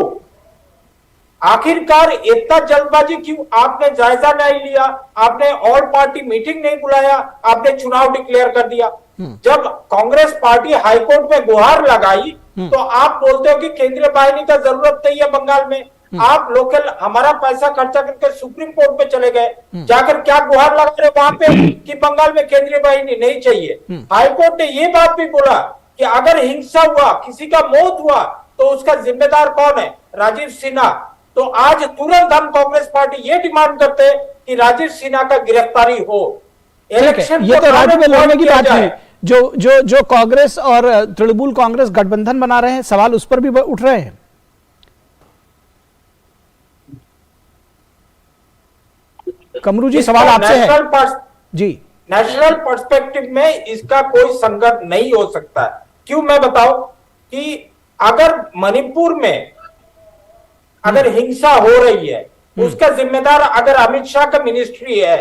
आखिरकार इतना जल्दबाजी क्यों? आपने जायजा नहीं लिया, आपने ऑल पार्टी मीटिंग नहीं बुलाया, आपने चुनाव डिक्लेयर कर दिया। जब कांग्रेस पार्टी हाईकोर्ट में गुहार लगाई, तो आप बोलते हो कि केंद्रीय वाहिनी का जरूरत नहीं है बंगाल में। आप लोकल हमारा पैसा खर्चा करके सुप्रीम कोर्ट पे चले गए, जाकर क्या गुहार लगा रहे वहां पे कि बंगाल में केंद्रीय वाहिनी नहीं चाहिए। हाईकोर्ट ने ये बात भी बोला कि अगर हिंसा हुआ, किसी का मौत हुआ, तो उसका जिम्मेदार कौन है, राजीव सिन्हा। तो आज तुरंत हम कांग्रेस पार्टी ये डिमांड करते हैं कि राजीव सिन्हा का गिरफ्तारी हो। इलेक्शन ये तो राज्य में लड़ने की बात है। जो कांग्रेस और तृणमूल कांग्रेस गठबंधन बना रहे हैं, सवाल उस पर भी उठ रहे हैं। कमरू जी, सवाल आपसे है। जी, नेशनल पर्सपेक्टिव में इसका कोई संकट नहीं हो सकता है। क्यों, मैं बताऊं कि अगर मणिपुर में अगर हिंसा हो रही है, उसका जिम्मेदार अगर अमित शाह का मिनिस्ट्री है,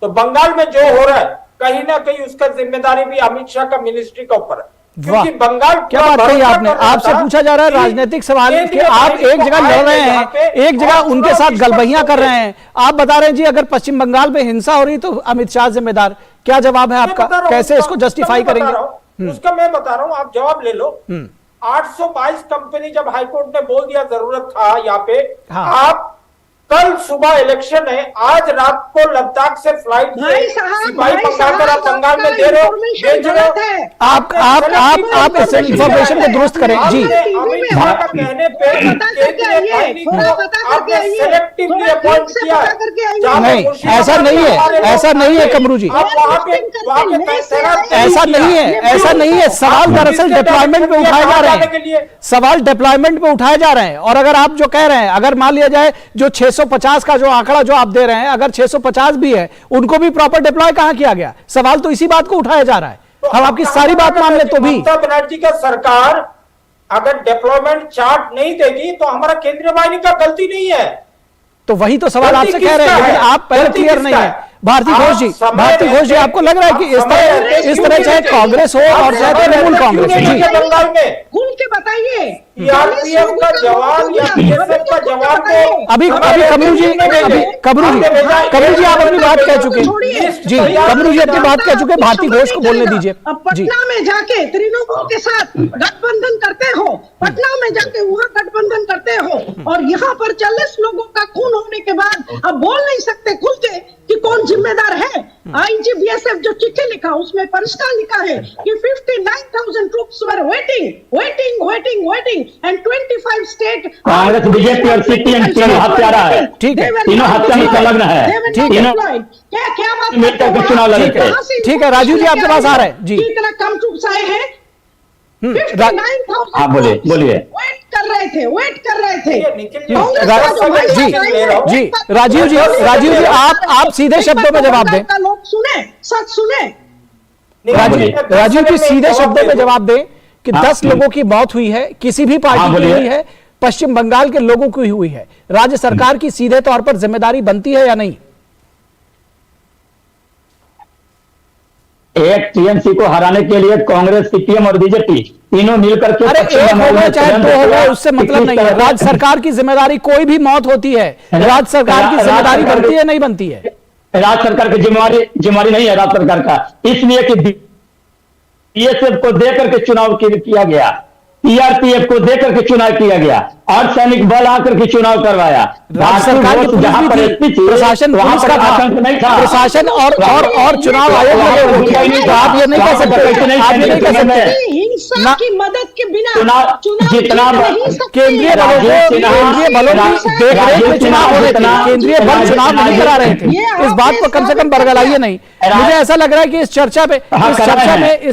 तो बंगाल में जो हो रहा है कहीं ना कहीं उसका जिम्मेदारी भी अमित शाह का मिनिस्ट्री का ऊपर है। क्योंकि बंगाल क्या बात कही आपने। आपसे पूछा जा रहा है राजनीतिक सवाल कि आप एक जगह लड़ रहे हैं, एक जगह उनके साथ गलबहियां कर रहे हैं। आप बता रहे हैं जी अगर पश्चिम बंगाल में हिंसा हो रही तो अमित शाह जिम्मेदार। क्या जवाब है आपका, कैसे इसको जस्टिफाई करेंगे? उसका मैं बता रहा हूँ, आप जवाब ले लो। 822 कंपनी जब हाईकोर्ट ने बोल दिया जरूरत था यहाँ पे, आप कल सुबह इलेक्शन है, आज रात को लद्दाख से फ्लाइट सिपाही मंगाकर आप बंगाल में दे रहे हो, बेच रहे हो। आप इस इंफॉर्मेशन को दुरुस्त करें जी। अमित शाह का कहने पे आपने सेलेक्टिवली अपॉइंट किया। नहीं, ऐसा नहीं है, ऐसा नहीं है कमरू जी, ऐसा नहीं है, ऐसा नहीं है। सवाल दरअसल डिप्लॉयमेंट पे उठाए जा रहे हैं, सवाल डिप्लॉयमेंट पे उठाए जा रहे हैं। और अगर आप जो कह रहे हैं, अगर मान लिया जाए जो 650 का जो आंकड़ा जो आप दे रहे हैं, अगर 650 भी है, उनको भी प्रॉपर डिप्लॉय कहां किया गया? सवाल तो इसी बात को उठाया जा रहा है। हम आपकी सारी बात मान ले तो भी ममता बनर्जी का सरकार अगर डिप्लॉयमेंट चार्ट नहीं देगी तो हमारा केंद्रीय वाहिनी का गलती नहीं है। तो वही तो सवाल आपसे कह रहे हैं, लेकिन आप पहले क्लियर नहीं है। भारती घोष जी, आपको लग रहा है कि इस तरह चाहे कांग्रेस हो और चाहे तृणमूल कांग्रेस हो, जी बंगाल में खुल के बताइए, सीआरपीएफ का जवान या बीएसएफ का जवान को अभी कमरू जी आप अपनी बात कह चुके हैं। जी, कमरू जी अपनी बात कह चुके हैं, भारती घोष को बोलने दीजिए। पटना में जाके तृणमूल के साथ गठबंधन करते हो, पटना में जाके वहाँ गठबंधन करते हो, और यहाँ पर 40 लोगों का खून होने के बाद अब बोल नहीं सकते खुल के कि कौन जिम्मेदार है। आईजी बीएसएफ जो चिट्ठी लिखा उसमें परिष्कार लिखा है कि 59,000 troops were waiting waiting and 25 state Congress BJP और सीपीएम तीनों हत्यारा है। ठीक है, तीनों हत्या में संलग्न है। तीनों क्या बात मिलकर के चुनाव लड़े थे। ठीक है, राजीव जी आपके पास आ रहे हैं जी। इतना कम चुपसाए हैं। हाँ बोलिए। वेट कर रहे थे। जी राजीव जी आप सीधे शब्दों में जवाब दें। लोग सुने, सच सुने। राजीव जी सीधे शब्दों में जवाब दें कि 10 लोगों की मौत हुई है, किसी भी पार्टी की हुई है, पश्चिम बंगाल के लोगों की हुई है, राज्य सरकार की सीधे तौर पर जिम्मेदारी बनती है या नहीं? एक टीएमसी को हराने के लिए कांग्रेस, सीपीएम और बीजेपी तीनों मिलकर के अरे एक हो गए चाहे दो हो गए, उससे मतलब नहीं है। राज्य सरकार की जिम्मेदारी, कोई भी मौत होती है, राज्य सरकार की जिम्मेदारी बनती है नहीं बनती है? राज्य सरकार की जिम्मेदारी नहीं है राज्य सरकार का, इसलिए कि बीएसएफ को देकर के चुनाव किया गया, सीआरपीएफ को देकर के चुनाव किया गया, अर्धसैनिक बल आकर के चुनाव करवाया। राज्य सरकार की जहां पर एसपी थी, प्रशासन वहां पर आतंक नहीं था। प्रशासन और चुनाव आयोग लगे, आप ये नहीं कह सकते। हिंसा की मदद के बिना जितना केंद्रीय बलों की देखरेख में चुनाव हो रहे थे, केंद्रीय बल चुनाव नहीं करा रहे थे। इस बात को कम से कम बरगलाइए नहीं। मुझे ऐसा लग रहा है कि इस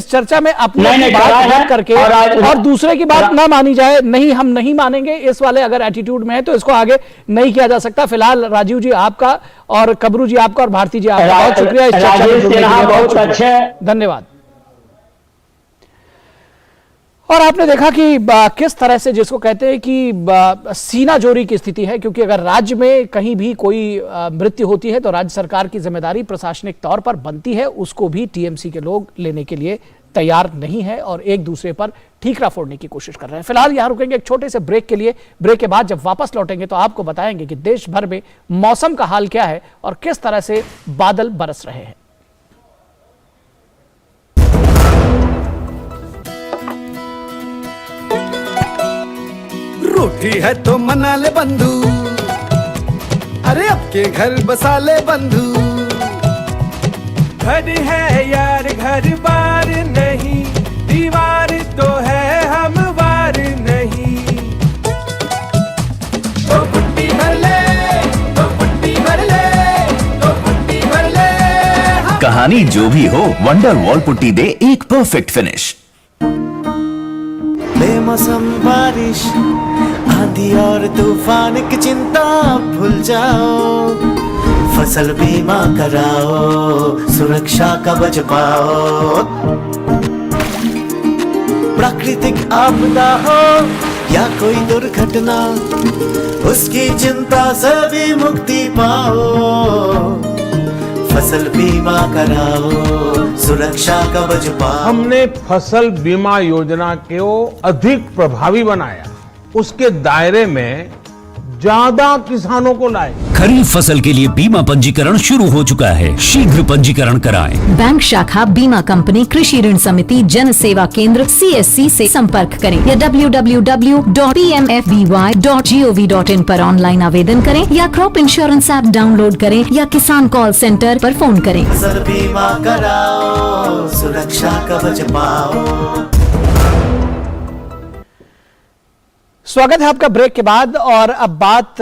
चर्चा में अपनी बात रख करके और दूसरे की बात ना मानी जाए। नहीं, हम नहीं मानेंगे, इस वाले अगर एटीट्यूड में है तो इसको आगे नहीं किया जा सकता। फिलहाल राजीव जी आपका और कबरू जी आपका और भारती जी आपका बहुत शुक्रिया इस चर्चा में जुड़ने के लिए, बहुत अच्छे, धन्यवाद। और आपने देखा कि किस तरह से जिसको कहते हैं कि सीना जोरी की स्थिति है, क्योंकि अगर राज्य में कहीं भी कोई मृत्यु होती है तो राज्य सरकार की जिम्मेदारी प्रशासनिक तौर पर बनती है, उसको भी टीएमसी के लोग लेने के लिए तैयार नहीं है और एक दूसरे पर ठीकरा फोड़ने की कोशिश कर रहे हैं। फिलहाल यहां रुकेंगे एक छोटे से ब्रेक के लिए। ब्रेक के बाद जब वापस लौटेंगे तो आपको बताएंगे कि देश भर में मौसम का हाल क्या है और किस तरह से बादल बरस रहे हैं। रूठी है तो मना ले बंधु, अरे अब के घर बसा ले बंधु। घर है यार घर बार नहीं, दीवार तो है हम वार नहीं। तो पुट्टी भर ले, तो पुट्टी भर ले, तो पुट्टी भर ले। कहानी जो भी हो, वंडर वॉल पुट्टी दे एक परफेक्ट फिनिश। बेमौसम बारिश, आंधी और तूफान की चिंता भूल जाओ, फसल बीमा कराओ, सुरक्षा कवच पाओ। प्राकृतिक आपदा हो या कोई दुर्घटना, उसकी चिंता से भी मुक्ति पाओ, फसल बीमा कराओ, सुरक्षा कवच पाओ। हमने फसल बीमा योजना को अधिक प्रभावी बनाया, उसके दायरे में ज्यादा किसानों को लाए। खरीफ फसल के लिए बीमा पंजीकरण शुरू हो चुका है, शीघ्र पंजीकरण कराएं। बैंक शाखा, बीमा कंपनी, कृषि ऋण समिति, जन सेवा केंद्र CSC से संपर्क करें या www.pmfby.gov.in पर ऑनलाइन आवेदन करें या क्रॉप इंश्योरेंस ऐप डाउनलोड करें या किसान कॉल सेंटर पर फोन करें। फसल बीमा कराओ, सुरक्षा कवच पाओ। स्वागत है आपका ब्रेक के बाद। और अब बात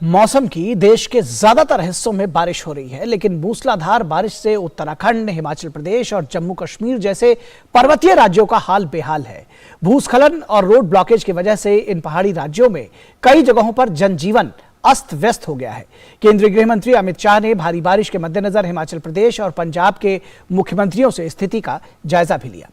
मौसम की। देश के ज्यादातर हिस्सों में बारिश हो रही है, लेकिन मूसलाधार बारिश से उत्तराखंड, हिमाचल प्रदेश और जम्मू कश्मीर जैसे पर्वतीय राज्यों का हाल बेहाल है। भूस्खलन और रोड ब्लॉकेज की वजह से इन पहाड़ी राज्यों में कई जगहों पर जनजीवन अस्त व्यस्त हो गया है। केंद्रीय गृह मंत्री अमित शाह ने भारी बारिश के मद्देनजर हिमाचल प्रदेश और पंजाब के मुख्यमंत्रियों से स्थिति का जायजा भी लिया।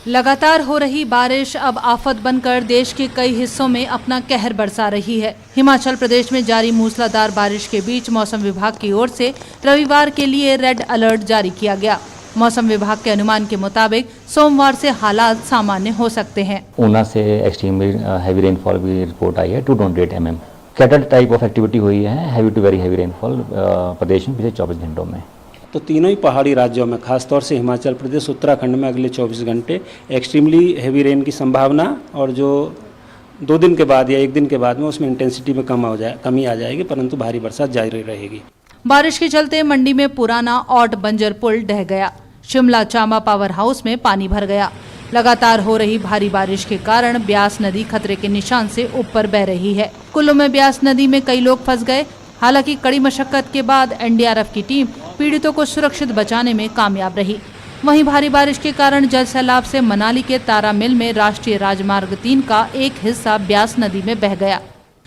लगातार हो रही बारिश अब आफत बनकर देश के कई हिस्सों में अपना कहर बरसा रही है। हिमाचल प्रदेश में जारी मूसलाधार बारिश के बीच मौसम विभाग की ओर से रविवार के लिए रेड अलर्ट जारी किया गया। मौसम विभाग के अनुमान के मुताबिक सोमवार से हालात सामान्य हो सकते हैं। ऊना से एक्सट्रीमली हैवी रेनफॉल की रिपोर्ट आई है 228 mm। Cattle type of activity हुई है, heavy to very heavy rainfall प्रदेश में पिछले 24 घंटों में। तो तीनों ही पहाड़ी राज्यों में, खासतौर से हिमाचल प्रदेश, उत्तराखंड में अगले 24 घंटे एक्सट्रीमली हैवी रेन की संभावना, और जो 2 दिन के बाद या 1 दिन के बाद में उसमें इंटेंसिटी में कमी आ जाएगी, परंतु भारी बरसात जारी रहेगी। बारिश के चलते मंडी में पुराना औट बंजर पुल ढह गया। शिमला चामा पावर हाउस में पानी भर गया। लगातार हो रही भारी बारिश के कारण ब्यास नदी खतरे के निशान से ऊपर बह रही है। कुल्लू में ब्यास नदी में कई लोग फंस गए। हालांकि कड़ी मशक्कत के बाद एनडीआरएफ की टीम पीड़ितों को सुरक्षित बचाने में कामयाब रही। वहीं भारी बारिश के कारण जल सैलाब से मनाली के तारा मिल में राष्ट्रीय राजमार्ग 3 का एक हिस्सा ब्यास नदी में बह गया।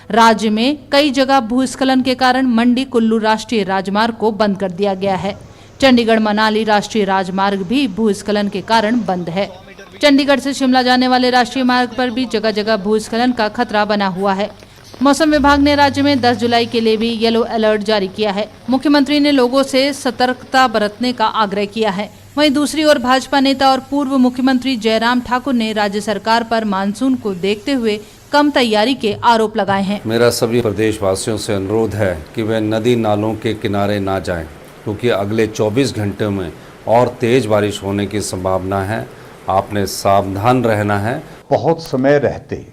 राज्य में कई जगह भूस्खलन के कारण मंडी कुल्लू राष्ट्रीय राजमार्ग को बंद कर दिया गया है। चंडीगढ़ मनाली राष्ट्रीय राजमार्ग भी भूस्खलन के कारण बंद है। चंडीगढ़ से शिमला जाने वाले राष्ट्रीय मार्ग पर भी जगह जगह भूस्खलन का खतरा बना हुआ है। मौसम विभाग ने राज्य में 10 जुलाई के लिए भी येलो अलर्ट जारी किया है। मुख्यमंत्री ने लोगों से सतर्कता बरतने का आग्रह किया है। वहीं दूसरी ओर भाजपा नेता और पूर्व मुख्यमंत्री जयराम ठाकुर ने राज्य सरकार पर मानसून को देखते हुए कम तैयारी के आरोप लगाए हैं। मेरा सभी प्रदेशवासियों से अनुरोध है कि वे नदी नालों के किनारे ना जाएं, क्योंकि अगले 24 घंटे में और तेज बारिश होने की संभावना है। आपने सावधान रहना है। बहुत समय रहते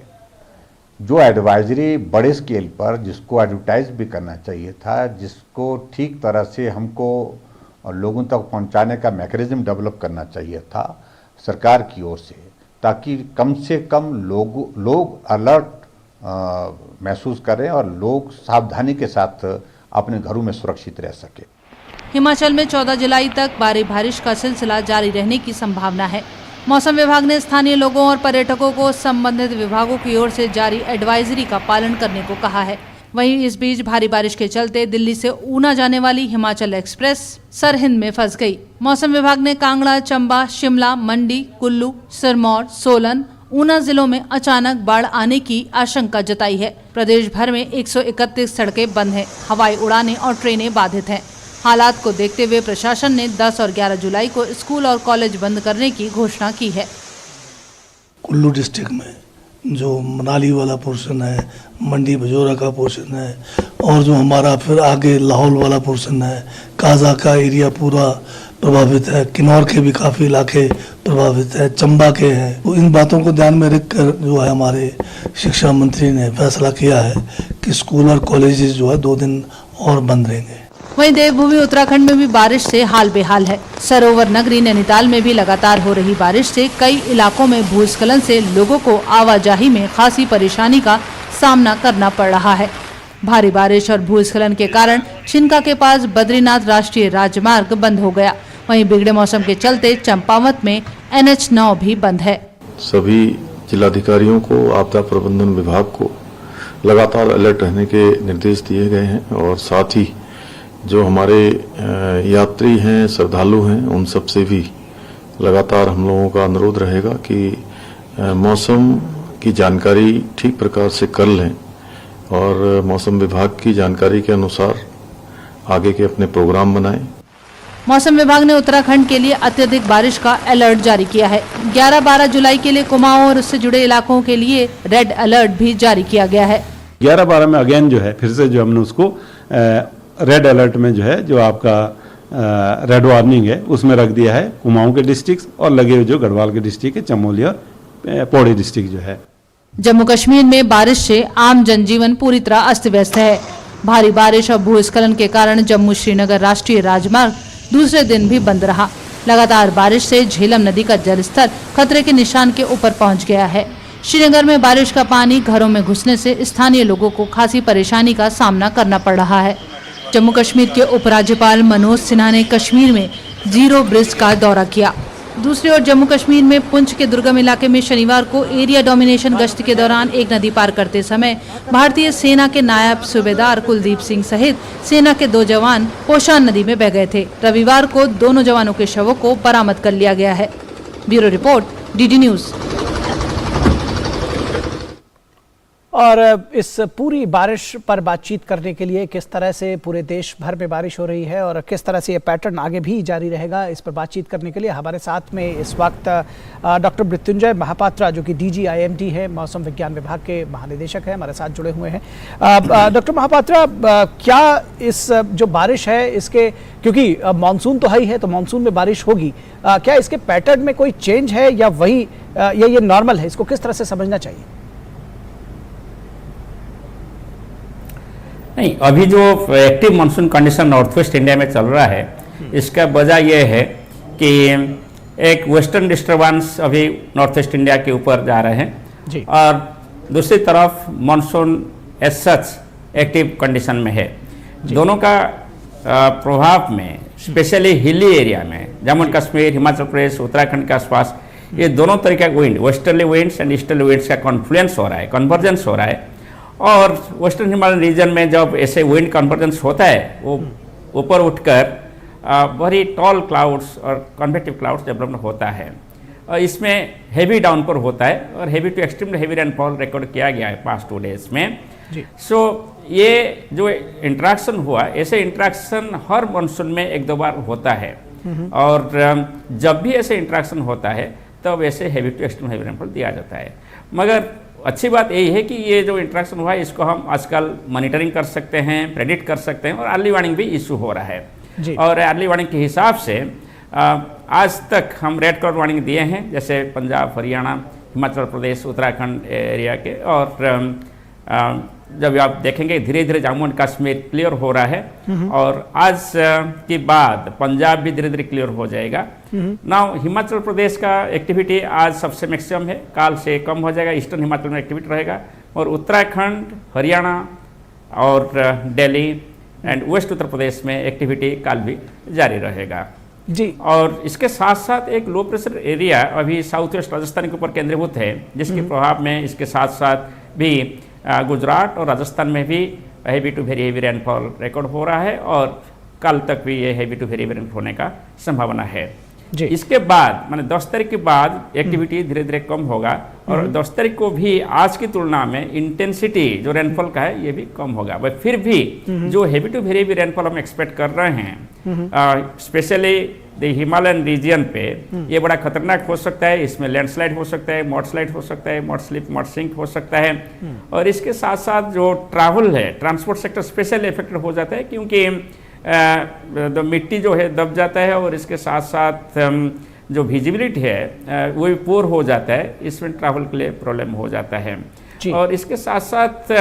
जो एडवाइजरी बड़े स्केल पर जिसको एडवर्टाइज भी करना चाहिए था, जिसको ठीक तरह से हमको लोगों तक पहुंचाने का मैकेनिज्म डेवलप करना चाहिए था सरकार की ओर से, ताकि कम से कम लोग अलर्ट महसूस करें और लोग सावधानी के साथ अपने घरों में सुरक्षित रह सके। हिमाचल में 14 जुलाई तक भारी बारिश का सिलसिला जारी रहने की संभावना है। मौसम विभाग ने स्थानीय लोगों और पर्यटकों को संबंधित विभागों की ओर से जारी एडवाइजरी का पालन करने को कहा है। वहीं इस बीच भारी बारिश के चलते दिल्ली से ऊना जाने वाली हिमाचल एक्सप्रेस सरहिंद में फंस गई। मौसम विभाग ने कांगड़ा, चंबा, शिमला, मंडी, कुल्लू, सिरमौर, सोलन, ऊना जिलों में अचानक बाढ़ आने की आशंका जताई है। प्रदेश भर में 131 सड़कें बंद हैं, हवाई उड़ानें और ट्रेनें बाधित हैं। हालात को देखते हुए प्रशासन ने 10 और 11 जुलाई को स्कूल और कॉलेज बंद करने की घोषणा की है। कुल्लू डिस्ट्रिक्ट में जो मनाली वाला पोर्शन है, मंडी बजोरा का पोर्शन है, और जो हमारा फिर आगे लाहौल वाला पोर्शन है, काजा का एरिया पूरा प्रभावित है, किन्नौर के भी काफ़ी इलाके प्रभावित है, चंबा के हैं। तो इन बातों को ध्यान में रखकर जो है हमारे शिक्षा मंत्री ने फैसला किया है कि स्कूल और कॉलेजेस जो है 2 दिन और बंद रहेंगे। वहीं देवभूमि उत्तराखंड में भी बारिश से हाल बेहाल है। सरोवर नगरी नैनीताल में भी लगातार हो रही बारिश से कई इलाकों में भूस्खलन से लोगों को आवाजाही में खासी परेशानी का सामना करना पड़ रहा है। भारी बारिश और भूस्खलन के कारण छिनका के पास बद्रीनाथ राष्ट्रीय राजमार्ग बंद हो गया। वहीं बिगड़े मौसम के चलते चंपावत में NH9 भी बंद है। सभी जिलाधिकारियों को, आपदा प्रबंधन विभाग को लगातार अलर्ट रहने के निर्देश दिए गए हैं और साथ ही जो हमारे यात्री हैं, श्रद्धालु हैं, उन सब से भी लगातार हम लोगों का अनुरोध रहेगा कि मौसम की जानकारी ठीक प्रकार से कर लें और मौसम विभाग की जानकारी के अनुसार आगे के अपने प्रोग्राम बनाएं। मौसम विभाग ने उत्तराखंड के लिए अत्यधिक बारिश का अलर्ट जारी किया है। 11-12 जुलाई के लिए कुमाऊं और उससे जुड़े इलाकों के लिए रेड अलर्ट भी जारी किया गया है। 11-12 में अगेन जो है फिर से जो हमने उसको रेड अलर्ट में जो है जो आपका रेड वार्निंग है उसमें रख दिया है कुमाऊं के डिस्ट्रिक्ट और लगे हुए जो गढ़वाल के डिस्ट्रिक्ट है, चमोली और पौड़ी डिस्ट्रिक्ट जो है। जम्मू कश्मीर में बारिश से आम जनजीवन पूरी तरह अस्त व्यस्त है। भारी बारिश और भूस्खलन के कारण जम्मू श्रीनगर राष्ट्रीय राजमार्ग दूसरे दिन भी बंद रहा। लगातार बारिश से झेलम नदी का जलस्तर खतरे के निशान के ऊपर पहुंच गया है। श्रीनगर में बारिश का पानी घरों में घुसने से स्थानीय लोगों को खासी परेशानी का सामना करना पड़ रहा है। जम्मू कश्मीर के उपराज्यपाल मनोज सिन्हा ने कश्मीर में जीरो ब्रिज का दौरा किया। दूसरी ओर जम्मू कश्मीर में पुंछ के दुर्गम इलाके में शनिवार को एरिया डोमिनेशन गश्त के दौरान एक नदी पार करते समय भारतीय सेना के नायब सूबेदार कुलदीप सिंह सहित सेना के 2 जवान पोशान नदी में बह गए थे। रविवार को दोनों जवानों के शवों को बरामद कर लिया गया है। Bureau report, DD news. और इस पूरी बारिश पर बातचीत करने के लिए किस तरह से पूरे देश भर में बारिश हो रही है और किस तरह से ये पैटर्न आगे भी जारी रहेगा, इस पर बातचीत करने के लिए हमारे साथ में इस वक्त डॉक्टर मृत्युंजय महापात्रा जो कि DG IMD है, मौसम विज्ञान विभाग के महानिदेशक हैं, हमारे साथ जुड़े हुए हैं। डॉक्टर महापात्रा, क्या इस जो बारिश है इसके, क्योंकि मानसून तो है तो मानसून में बारिश होगी, क्या इसके पैटर्न में कोई चेंज है या वही ये नॉर्मल है, इसको किस तरह से समझना चाहिए? नहीं, अभी जो active monsoon condition north west India में चल रहा है, इसका वजह यह है कि एक वेस्टर्न डिस्टर्बेंस अभी नॉर्थ ईस्ट इंडिया के ऊपर जा रहे हैं जी। और दूसरी तरफ monsoon as such active condition में है। दोनों का प्रभाव में स्पेशली हिली एरिया में जम्मू एंड कश्मीर, हिमाचल प्रदेश, उत्तराखंड के आसपास ये दोनों तरीके का wind, westerly winds and easterly winds का कॉन्फ्लुएंस हो रहा है, कन्वर्जेंस हो रहा है। और वेस्टर्न हिमालयन रीजन में जब ऐसे विंड कन्वर्जेंस होता है वो ऊपर उठकर वेरी टॉल क्लाउड्स और कन्वेक्टिव क्लाउड्स डेवलपमेंट होता है और इसमें हेवी डाउनपोर होता है और heavy to extremely heavy rainfall record किया गया है पास्ट 2 डेज में। सो ये जो इंट्रैक्शन हुआ, ऐसे इंट्रैक्शन हर मानसून में 1-2 बार होता है और जब भी ऐसे इंट्रैक्शन होता है तब ऐसे heavy to extreme heavy rainfall दिया जाता है। मगर अच्छी बात यही है कि ये जो इंट्रैक्शन हुआ है इसको हम आजकल मॉनिटरिंग कर सकते हैं, प्रेडिक्ट कर सकते हैं और अर्ली वार्निंग भी इशू हो रहा है। और अर्ली वार्निंग के हिसाब से आज तक हम रेड कलर वार्निंग दिए हैं, जैसे पंजाब, हरियाणा, हिमाचल प्रदेश, उत्तराखंड एरिया के। और जब आप देखेंगे धीरे धीरे जम्मू एंड कश्मीर क्लियर हो रहा है और आज के बाद पंजाब भी धीरे धीरे क्लियर हो जाएगा। नाउ हिमाचल प्रदेश का एक्टिविटी आज सबसे मैक्सिमम है, काल से कम हो जाएगा, ईस्टर्न हिमाचल में एक्टिविटी रहेगा और उत्तराखंड, हरियाणा और दिल्ली एंड वेस्ट उत्तर प्रदेश में एक्टिविटी काल भी जारी रहेगा जी। और इसके साथ साथ एक लो प्रेशर एरिया अभी साउथ वेस्ट राजस्थान के ऊपर केंद्रीभूत है, जिसके प्रभाव में इसके साथ साथ भी गुजरात और राजस्थान में भी heavy to very heavy rainfall record हो रहा है और कल तक भी ये heavy to very heavy rainfall होने का संभावना है जी। इसके बाद माने 10 तारीख के बाद एक्टिविटी धीरे धीरे कम होगा और 10 तारीख को भी आज की तुलना में इंटेंसिटी जो रेनफॉल का है ये भी कम होगा। बट फिर भी जो heavy to very heavy rainfall हम एक्सपेक्ट कर रहे हैं स्पेशली द हिमालयन रीजन पे, ये बड़ा खतरनाक हो सकता है। इसमें लैंडस्लाइड हो सकता है, मॉडस्लाइड हो सकता है, मॉड स्लिप, मॉड सिंक हो सकता है और इसके साथ साथ जो ट्रैवल है, ट्रांसपोर्ट सेक्टर स्पेशली इफेक्टेड हो जाता है क्योंकि तो मिट्टी जो है दब जाता है और इसके साथ साथ जो विजिबिलिटी है वो भी पुअर हो जाता है, इसमें ट्रैवल के लिए प्रॉब्लम हो जाता है। और इसके साथ साथ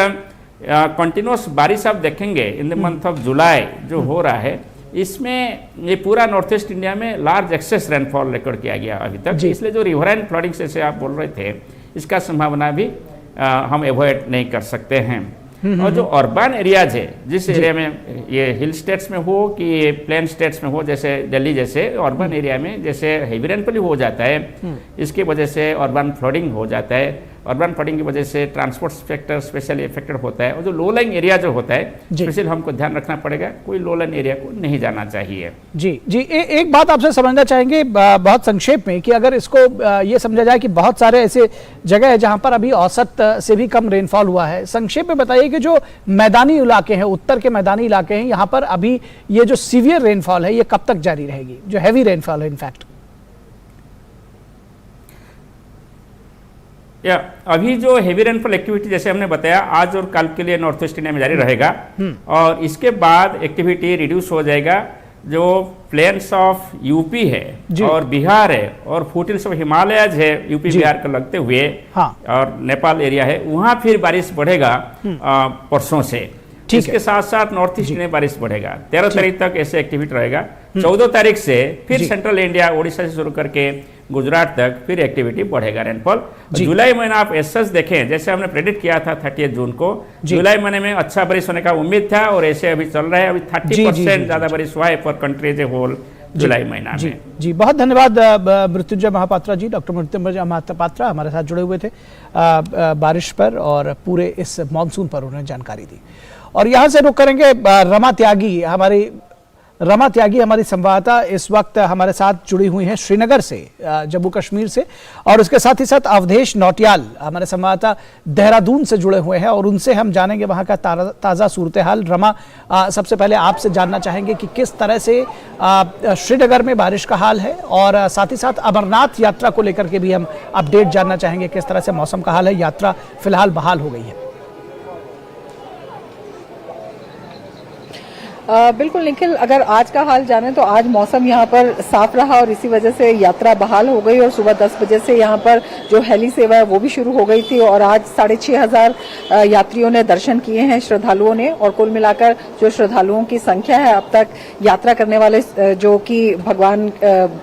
कंटिन्यूस बारिश आप देखेंगे in the month of July जो हो रहा है, इसमें ये पूरा नॉर्थ ईस्ट इंडिया में लार्ज एक्सेस रेनफॉल रिकॉर्ड किया गया अभी तक, इसलिए जो रिवराइन फ्लडिंग से आप बोल रहे थे इसका संभावना भी हम अवॉइड नहीं कर सकते हैं। और जो अर्बन एरियाज है, जिस एरिया में ये हिल स्टेट्स में हो कि प्लेन स्टेट्स में हो, जैसे दिल्ली जैसे अर्बन एरिया में जैसे हेवी रेनफॉल हो जाता है, इसकी वजह से अर्बन फ्लडिंग हो जाता है। अर्बन फ्लडिंग की वजह से ट्रांसपोर्ट सेक्टर स्पेशली इफेक्टेड होता है और जो लो लाइन एरिया जो होता है स्पेशली हमको ध्यान रखना पड़ेगा, कोई लो लाइन एरिया को नहीं जाना चाहिए। जी जी। एक बात आपसे समझना चाहेंगे बहुत संक्षेप में कि अगर इसको ये समझा जाए कि बहुत सारे ऐसे जगह है जहां पर अभी औसत से भी कम रेनफॉल हुआ है, संक्षेप में बताइए कि जो मैदानी इलाके हैं, उत्तर के मैदानी इलाके हैं, यहाँ पर अभी ये जो सीवियर रेनफॉल है ये कब तक जारी रहेगी, जो हैवी रेनफॉल है इनफैक्ट? या अभी जो हेवी रेनफॉल एक्टिविटी जैसे हमने बताया आज और कल के लिए नॉर्थ ईस्ट इंडिया में जारी रहेगा और इसके बाद एक्टिविटी रिड्यूस हो जाएगा। जो प्लेन्स ऑफ यूपी है और बिहार है और फुटहिल्स ऑफ हिमालयज है यूपी बिहार को लगते हुए और नेपाल एरिया है, वहां फिर बारिश बढ़ेगा परसों से। इसके साथ साथ नॉर्थ ईस्ट में बारिश बढ़ेगा। 13 तारीख तक ऐसे एक्टिविटी रहेगा। 14 तारीख से फिर सेंट्रल इंडिया ओडिशा से शुरू करके गुजरात तक फिर एक्टिविटी बढ़ेगा रेनफॉल। जुलाई महीना आप एसएस देखें, जैसे हमने प्रेडिक्ट किया था 30 जून को, जुलाई महीने में अच्छा बारिश होने का उम्मीद था और ऐसे अभी चल रहा है। अभी 30% ज्यादा बारिश हुआ है for country as a whole जुलाई महीना में। जी बहुत धन्यवाद मृत्युंजय महापात्रा जी। डॉक्टर मृत्युंजय महापात्रा हमारे साथ जुड़े हुए थे बारिश पर और पूरे इस मानसून पर उन्होंने जानकारी दी। और यहाँ से रुक करेंगे रमा त्यागी हमारी संवाददाता इस वक्त हमारे साथ जुड़ी हुई हैं श्रीनगर से, जम्मू कश्मीर से, और उसके साथ ही साथ अवधेश नौटियाल हमारे संवाददाता देहरादून से जुड़े हुए हैं और उनसे हम जानेंगे वहां का ताज़ा सूरत हाल। रमा, सबसे पहले आपसे जानना चाहेंगे कि किस तरह से श्रीनगर में बारिश का हाल है और साथ ही साथ अमरनाथ यात्रा को लेकर के भी हम अपडेट जानना चाहेंगे, किस तरह से मौसम का हाल है, यात्रा फिलहाल बहाल हो गई है? बिल्कुल निखिल, अगर आज का हाल जाने तो आज मौसम यहाँ पर साफ रहा और इसी वजह से यात्रा बहाल हो गई और सुबह 10 बजे से यहाँ पर जो हेली सेवा है वो भी शुरू हो गई थी और आज 6,500 यात्रियों ने दर्शन किए हैं, श्रद्धालुओं ने। और कुल मिलाकर जो श्रद्धालुओं की संख्या है अब तक यात्रा करने वाले जो कि भगवान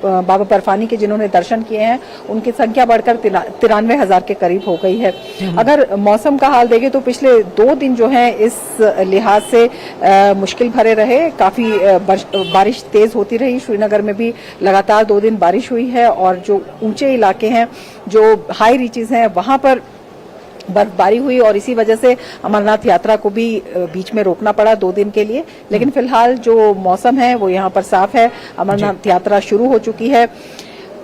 बाबा बर्फानी के जिन्होंने दर्शन किए हैं उनकी संख्या बढ़कर 93,000 के करीब हो गई है। अगर मौसम का हाल देखें तो पिछले 2 दिन जो है इस लिहाज से मुश्किल भरे रहे, काफी बारिश तेज होती रही। श्रीनगर में भी लगातार 2 दिन बारिश हुई है और जो ऊंचे इलाके हैं, जो हाई रीचेस हैं, वहां पर बर्फबारी हुई और इसी वजह से अमरनाथ यात्रा को भी बीच में रोकना पड़ा 2 दिन के लिए। लेकिन फिलहाल जो मौसम है वो यहाँ पर साफ है, अमरनाथ यात्रा शुरू हो चुकी है।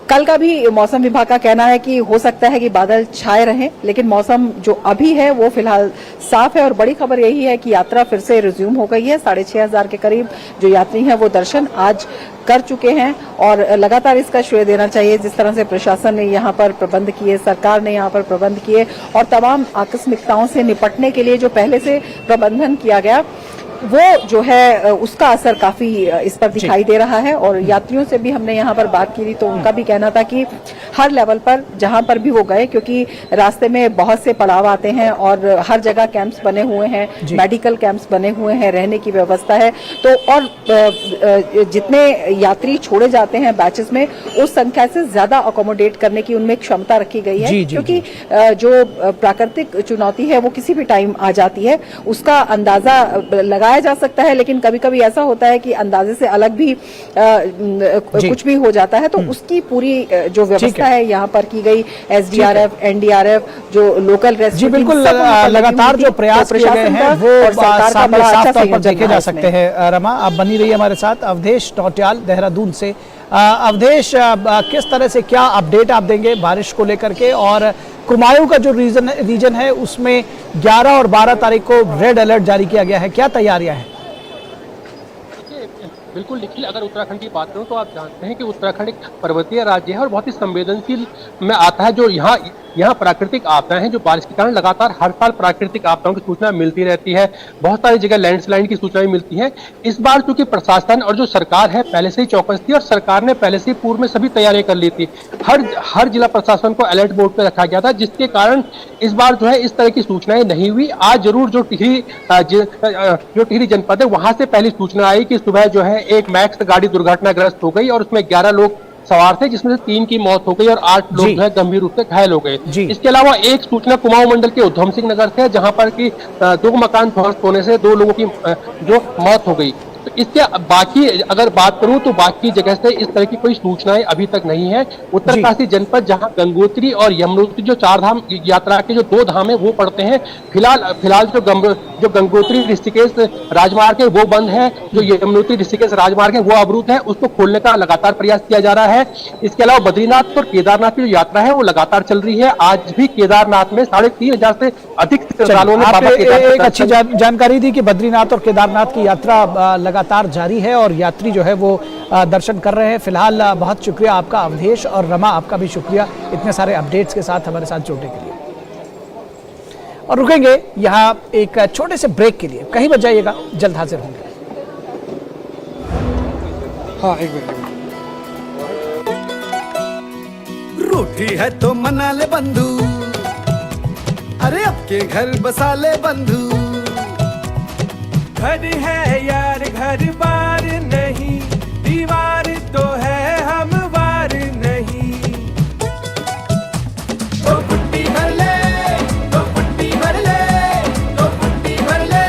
कल का भी मौसम विभाग का कहना है कि हो सकता है कि बादल छाए रहें, लेकिन मौसम जो अभी है वो फिलहाल साफ है। और बड़ी खबर यही है कि यात्रा फिर से रिज्यूम हो गई है। 6,500 के करीब जो यात्री हैं वो दर्शन आज कर चुके हैं और लगातार इसका श्रेय देना चाहिए जिस तरह से प्रशासन ने यहाँ पर प्रबंध किए, सरकार ने यहाँ पर प्रबंध किए और तमाम आकस्मिकताओं से निपटने के लिए जो पहले से प्रबंधन किया गया वो जो है उसका असर काफी इस पर दिखाई दे रहा है। और यात्रियों से भी हमने यहाँ पर बात की थी तो उनका भी कहना था कि हर लेवल पर जहाँ पर भी वो गए, क्योंकि रास्ते में बहुत से पड़ाव आते हैं और हर जगह कैंप्स बने हुए हैं, मेडिकल कैंप्स बने हुए हैं, रहने की व्यवस्था है। तो और जितने यात्री छोड़े जाते हैं बैचेस में उस संख्या से ज्यादा अकोमोडेट करने की उनमें क्षमता रखी गई है, क्योंकि जो प्राकृतिक चुनौती है वो किसी भी टाइम आ जाती है, उसका अंदाजा लगाया जा सकता है। लेकिन कभी कभी ऐसा होता है कि अंदाजे से अलग भी कुछ भी हो जाता है, तो उसकी पूरी जो व्यवस्था है यहाँ पर की गई, SDRF, NDRF, जो लोकल रेस्क्यू, बिल्कुल लगातार जो प्रयास किए गए हैं वो सामने साफ तौर पर देखे जा सकते हैं। रमा, आप बनी रही हमारे साथ। अवधेश टौटियाल देहरादून से। अवधेश, किस तरह से क्या अपडेट आप देंगे बारिश को लेकर के, और कुमाऊं का जो रीजन है उसमें 11 और 12 तारीख को रेड अलर्ट जारी किया गया है, क्या तैयारियां हैं? बिल्कुल निखिल, अगर उत्तराखंड की बात करूं तो आप जानते हैं कि उत्तराखंड एक पर्वतीय राज्य है और बहुत ही संवेदनशील में आता है। जो यहाँ प्राकृतिक आपदाएं हैं, जो बारिश के कारण लगातार हर साल प्राकृतिक आपदाओं की सूचना मिलती रहती है, बहुत सारी जगह लैंडस्लाइड की सूचनाएं मिलती हैं। इस बार चूंकि प्रशासन और जो सरकार है पहले से ही चौकस थी और सरकार ने पहले से ही पूर्व में सभी तैयारियां कर ली थी। हर जिला प्रशासन को अलर्ट मोड पे रखा गया था, जिसके कारण इस बार जो है इस तरह की सूचनाएं नहीं हुई। आज जरूर जो टिहरी जनपद है वहां से पहली सूचना आई कि सुबह जो है एक मैक्स गाड़ी दुर्घटनाग्रस्त हो गई और उसमें 11 लोग सवार थे, जिसमें से 3 की मौत हो गई और 8 लोग जो है गंभीर रूप से घायल हो गए। इसके अलावा एक सूचना कुमाऊं मंडल के उधम सिंह नगर से, जहां पर की 2 मकान ध्वस्त होने से 2 लोगों की जो मौत हो गई। तो इसके बाकी अगर बात करूं तो बाकी जगह से इस तरह की कोई सूचनाएं अभी तक नहीं है। उत्तरकाशी जनपद जहां गंगोत्री और यमुनोत्री जो 4 धाम यात्रा के जो 2 धाम है वो पड़ते हैं, फिलहाल जो गंगोत्री ऋषिकेश राजमार्ग है वो बंद है, जो यमुनोत्री ऋषिकेश राजमार्ग है वो अवरुद्ध है, उसको खोलने का लगातार प्रयास किया जा रहा है। इसके अलावा बद्रीनाथ और केदारनाथ की जो यात्रा है वो लगातार चल रही है। आज भी केदारनाथ में 3,500 से अधिक श्रद्धालुओं ने एक अच्छी जानकारी दी कि बद्रीनाथ और केदारनाथ की यात्रा लगातार जारी है और यात्री जो है वो दर्शन कर रहे हैं। फिलहाल बहुत शुक्रिया आपका अवधेश, और रमा आपका भी शुक्रिया इतने सारे अपडेट्स के साथ हमारे साथ जुड़ने के लिए। और रुकेंगे यहाँ एक छोटे से ब्रेक के लिए, कहीं मत जाइएगा, जल्द हाजिर होंगे। हाँ, एक मिनट। रूठी है तो मना ले बंधु, अरे अब के घर बसा ले बंधु। घर है यार घर बार नहीं, दीवार तो है हम वार नहीं। तो पुट्टी भर ले, तो पुट्टी भर ले, तो पुट्टी भर ले।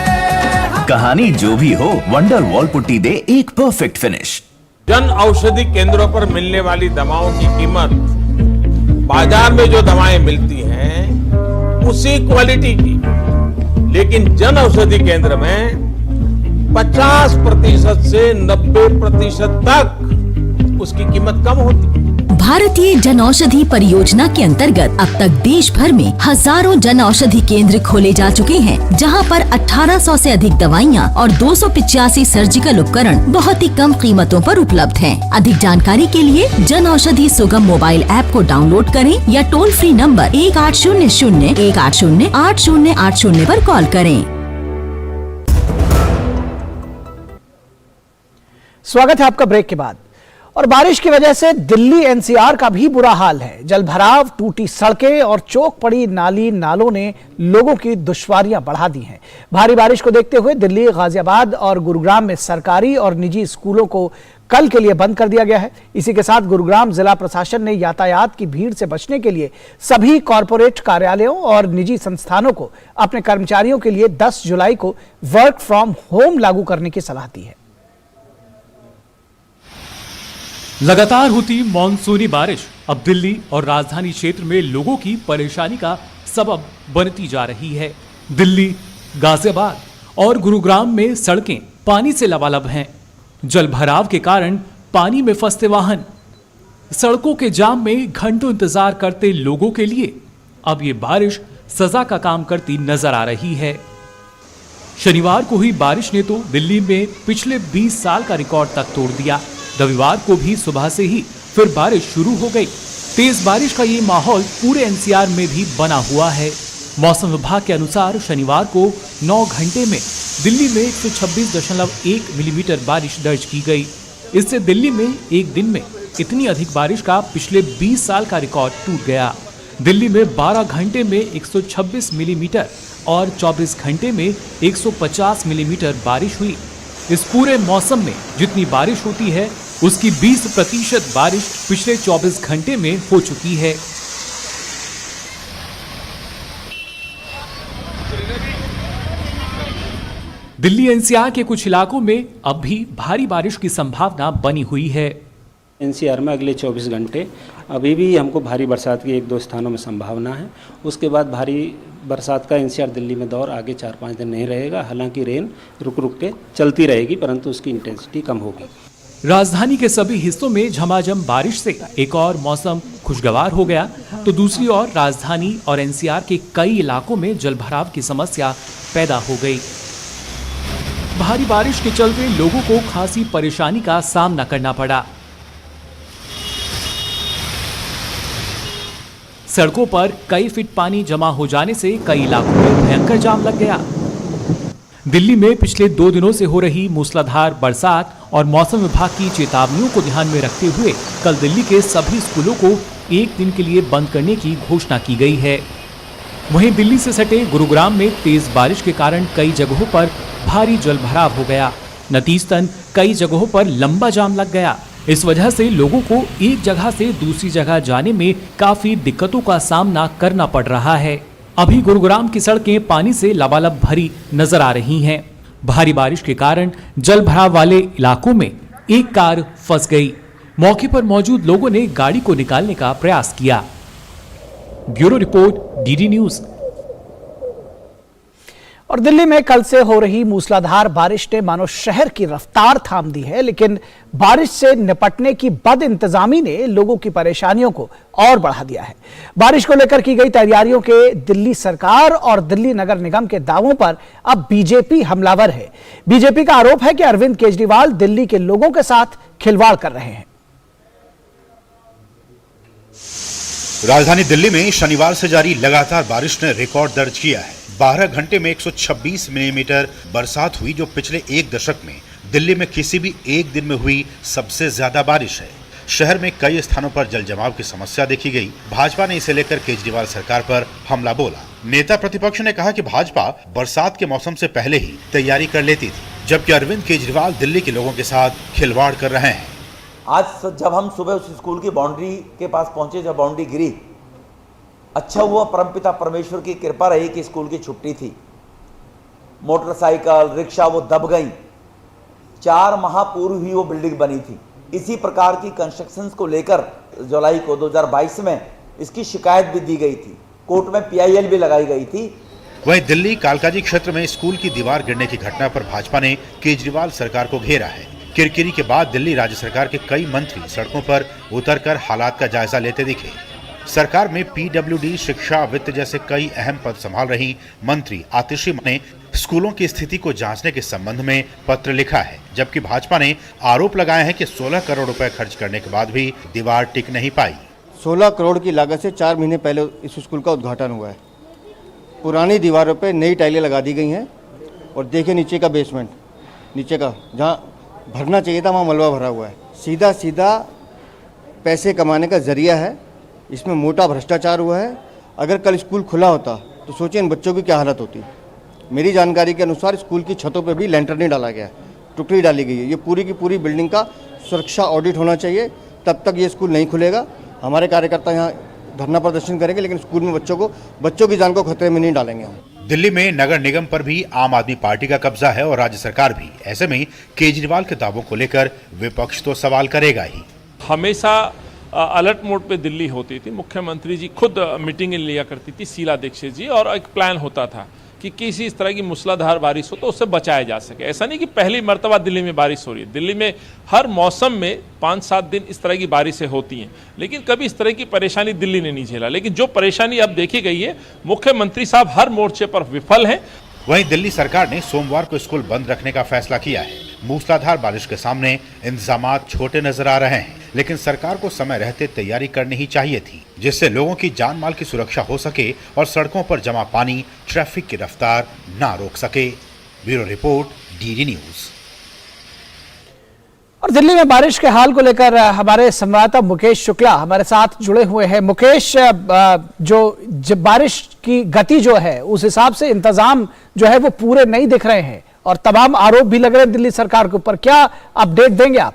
कहानी जो भी हो, वंडर वॉल पुट्टी दे एक परफेक्ट फिनिश। जन औषधि केंद्रों पर मिलने वाली दवाओं की कीमत बाजार में जो दवाएं मिलती हैं उसी क्वालिटी की, लेकिन जन औषधि केंद्र में 50% से 90% तक उसकी कीमत कम होती है। भारतीय जन औषधि परियोजना के अंतर्गत अब तक देश भर में हजारों जन औषधि केंद्र खोले जा चुके हैं, जहां पर 1800 से अधिक दवाइयां और 285 सर्जिकल उपकरण बहुत ही कम कीमतों पर उपलब्ध हैं। अधिक जानकारी के लिए जन औषधि सुगम मोबाइल ऐप को डाउनलोड करें या टोल फ्री नंबर 1800-180-8080 पर कॉल करें। स्वागत है आपका ब्रेक के बाद। और बारिश की वजह से दिल्ली एनसीआर का भी बुरा हाल है। जलभराव, टूटी सड़कें और चौक पड़ी नाली नालों ने लोगों की दुश्वारियां बढ़ा दी हैं। भारी बारिश को देखते हुए दिल्ली, गाजियाबाद और गुरुग्राम में सरकारी और निजी स्कूलों को कल के लिए बंद कर दिया गया है। इसी के साथ गुरुग्राम जिला प्रशासन ने यातायात की भीड़ से बचने के लिए सभी कॉरपोरेट कार्यालयों और निजी संस्थानों को अपने कर्मचारियों के लिए 10 जुलाई को वर्क फ्रॉम होम लागू करने की सलाह दी है। लगातार होती मॉनसूनी बारिश अब दिल्ली और राजधानी क्षेत्र में लोगों की परेशानी का सबब बनती जा रही है। दिल्ली, गाजियाबाद और गुरुग्राम में सड़कें पानी से लबालब हैं। जल भराव के कारण पानी में फंसते वाहन, सड़कों के जाम में घंटों इंतजार करते लोगों के लिए अब ये बारिश सजा का काम करती नजर आ रही है। शनिवार को हुई बारिश ने तो दिल्ली में पिछले 20 साल का रिकॉर्ड तक तोड़ दिया। रविवार को भी सुबह से ही फिर बारिश शुरू हो गई। तेज बारिश का ये माहौल पूरे एनसीआर में भी बना हुआ है। मौसम विभाग के अनुसार शनिवार को 9 घंटे में दिल्ली में 126.1 मिलीमीटर बारिश दर्ज की गई। इससे दिल्ली में एक दिन में इतनी अधिक बारिश का पिछले 20 साल का रिकॉर्ड टूट गया। दिल्ली में 12 घंटे में 126 मिलीमीटर और 24 घंटे में 150 मिलीमीटर बारिश हुई। इस पूरे मौसम में जितनी बारिश होती है उसकी 20% बारिश पिछले 24 घंटे में हो चुकी है। दिल्ली एनसीआर के कुछ इलाकों में अब भी भारी बारिश की संभावना बनी हुई है। एनसीआर में अगले 24 घंटे अभी भी हमको भारी बरसात की 1-2 स्थानों में संभावना है। उसके बाद भारी बरसात का एनसीआर दिल्ली में दौर आगे 4-5 दिन नहीं रहेगा। हालांकि रेन रुक रुक के चलती रहेगी, परंतु उसकी इंटेंसिटी कम होगी। राजधानी के सभी हिस्सों में झमाझम बारिश से एक और मौसम खुशगवार हो गया, तो दूसरी ओर राजधानी और एनसीआर के कई इलाकों में जलभराव की समस्या पैदा हो गई। भारी बारिश के चलते लोगों को खासी परेशानी का सामना करना पड़ा। सड़कों पर कई फीट पानी जमा हो जाने से कई इलाकों में भयंकर जाम लग गया। दिल्ली में पिछले 2 दिनों से हो रही मूसलाधार बरसात और मौसम विभाग की चेतावनियों को ध्यान में रखते हुए कल दिल्ली के सभी स्कूलों को 1 दिन के लिए बंद करने की घोषणा की गई है। वहीं दिल्ली से सटे गुरुग्राम में तेज बारिश के कारण कई जगहों पर भारी जलभराव हो गया। नतीजतन कई जगहों पर लंबा जाम लग गया। इस वजह से लोगों को एक जगह से दूसरी जगह जाने में काफी दिक्कतों का सामना करना पड़ रहा है। अभी गुरुग्राम की सड़कें पानी से लबालब भरी नजर आ रही हैं। भारी बारिश के कारण जल भराव वाले इलाकों में एक कार फंस गई। मौके पर मौजूद लोगों ने गाड़ी को निकालने का प्रयास किया। Bureau report, DD news. और दिल्ली में कल से हो रही मूसलाधार बारिश ने मानो शहर की रफ्तार थाम दी है, लेकिन बारिश से निपटने की बदइंतजामी ने लोगों की परेशानियों को और बढ़ा दिया है। बारिश को लेकर की गई तैयारियों के दिल्ली सरकार और दिल्ली नगर निगम के दावों पर अब बीजेपी हमलावर है। बीजेपी का आरोप है कि अरविंद केजरीवाल दिल्ली के लोगों के साथ खिलवाड़ कर रहे हैं। राजधानी दिल्ली में शनिवार से जारी लगातार बारिश ने रिकॉर्ड दर्ज किया है। 12 घंटे में 126 मिलीमीटर बरसात हुई, जो पिछले 1 दशक में दिल्ली में किसी भी एक दिन में हुई सबसे ज्यादा बारिश है। शहर में कई स्थानों पर जल जमाव की समस्या देखी गई। भाजपा ने इसे लेकर केजरीवाल सरकार पर हमला बोला। नेता प्रतिपक्ष ने कहा कि भाजपा बरसात के मौसम से पहले ही तैयारी कर लेती थी, जबकि अरविंद केजरीवाल दिल्ली के लोगों के साथ खिलवाड़ कर रहे हैं। आज जब हम सुबह उस स्कूल की बाउंड्री के पास पहुंचे, जब बाउंड्री गिरी, अच्छा हुआ परमपिता परमेश्वर की कृपा रही कि स्कूल की छुट्टी थी। मोटरसाइकिल, रिक्शा वो दब गई। 4 माह पूर्व ही वो बिल्डिंग बनी थी। इसी प्रकार की कंस्ट्रक्शंस को लेकर जुलाई को 2022 में इसकी शिकायत भी दी गई थी। कोर्ट में PIL भी लगाई गई थी। वहीं दिल्ली कालकाजी क्षेत्र में स्कूल की दीवार गिरने की घटना पर भाजपा ने केजरीवाल सरकार को घेरा है। किरकिरी के बाद दिल्ली राज्य सरकार के कई मंत्री सड़कों पर उतरकर हालात का जायजा लेते दिखे। सरकार में PWD, शिक्षा, वित्त जैसे कई अहम पद संभाल रही मंत्री आतिशी ने स्कूलों की स्थिति को जांचने के संबंध में पत्र लिखा है, जबकि भाजपा ने आरोप लगाया है कि 16 करोड़ रुपए खर्च करने के बाद भी दीवार टिक नहीं पाई। 16 करोड़ की लागत से 4 महीने पहले इस स्कूल का उद्घाटन हुआ है। पुरानी दीवारों पर नई टाइलें लगा दी गई हैं और देखिए नीचे का बेसमेंट, नीचे का जहाँ भरना चाहिए था, वहाँ मलबा भरा हुआ है। सीधा सीधा पैसे कमाने का जरिया है, इसमें मोटा भ्रष्टाचार हुआ है। अगर कल स्कूल खुला होता तो सोचिए इन बच्चों की क्या हालत होती। मेरी जानकारी के अनुसार स्कूल की छतों पे भी लेंटर नहीं डाला गया, टुकड़ी डाली गई है। ये पूरी की पूरी बिल्डिंग का सुरक्षा ऑडिट होना चाहिए, तब तक ये स्कूल नहीं खुलेगा। हमारे कार्यकर्ता यहाँ धरना प्रदर्शन करेंगे, लेकिन स्कूल में बच्चों की जान को खतरे में नहीं डालेंगे हम। दिल्ली में नगर निगम पर भी आम आदमी पार्टी का कब्जा है और राज्य सरकार भी। ऐसे में केजरीवाल के दावों को लेकर विपक्ष तो सवाल करेगा ही। हमेशा अलर्ट मोड पे दिल्ली होती थी। मुख्यमंत्री जी खुद मीटिंगें लिया करती थी, शीला दीक्षित जी, और एक प्लान होता था कि किसी इस तरह की मूसलाधार बारिश हो तो उससे बचाया जा सके। ऐसा नहीं कि पहली मर्तबा दिल्ली में बारिश हो रही है। दिल्ली में हर मौसम में 5-7 दिन इस तरह की बारिशें होती हैं, लेकिन कभी इस तरह की परेशानी दिल्ली ने नहीं झेला। लेकिन जो परेशानी अब देखी गई है, मुख्यमंत्री साहब हर मोर्चे पर विफल हैं। वहीं दिल्ली सरकार ने सोमवार को स्कूल बंद रखने का फैसला किया है। मूसलाधार बारिश के सामने इंतजामात छोटे नजर आ रहे हैं, लेकिन सरकार को समय रहते तैयारी करनी ही चाहिए थी, जिससे लोगों की जान माल की सुरक्षा हो सके और सड़कों पर जमा पानी ट्रैफिक की रफ्तार ना रोक सके। Bureau report, DD news. और दिल्ली में बारिश के हाल को लेकर हमारे संवाददाता मुकेश शुक्ला हमारे साथ जुड़े हुए हैं। मुकेश, जो बारिश की गति जो है उस हिसाब से इंतजाम जो है वो पूरे नहीं दिख रहे हैं और तमाम आरोप भी लग रहे हैं दिल्ली सरकार के ऊपर। क्या अपडेट देंगे आप?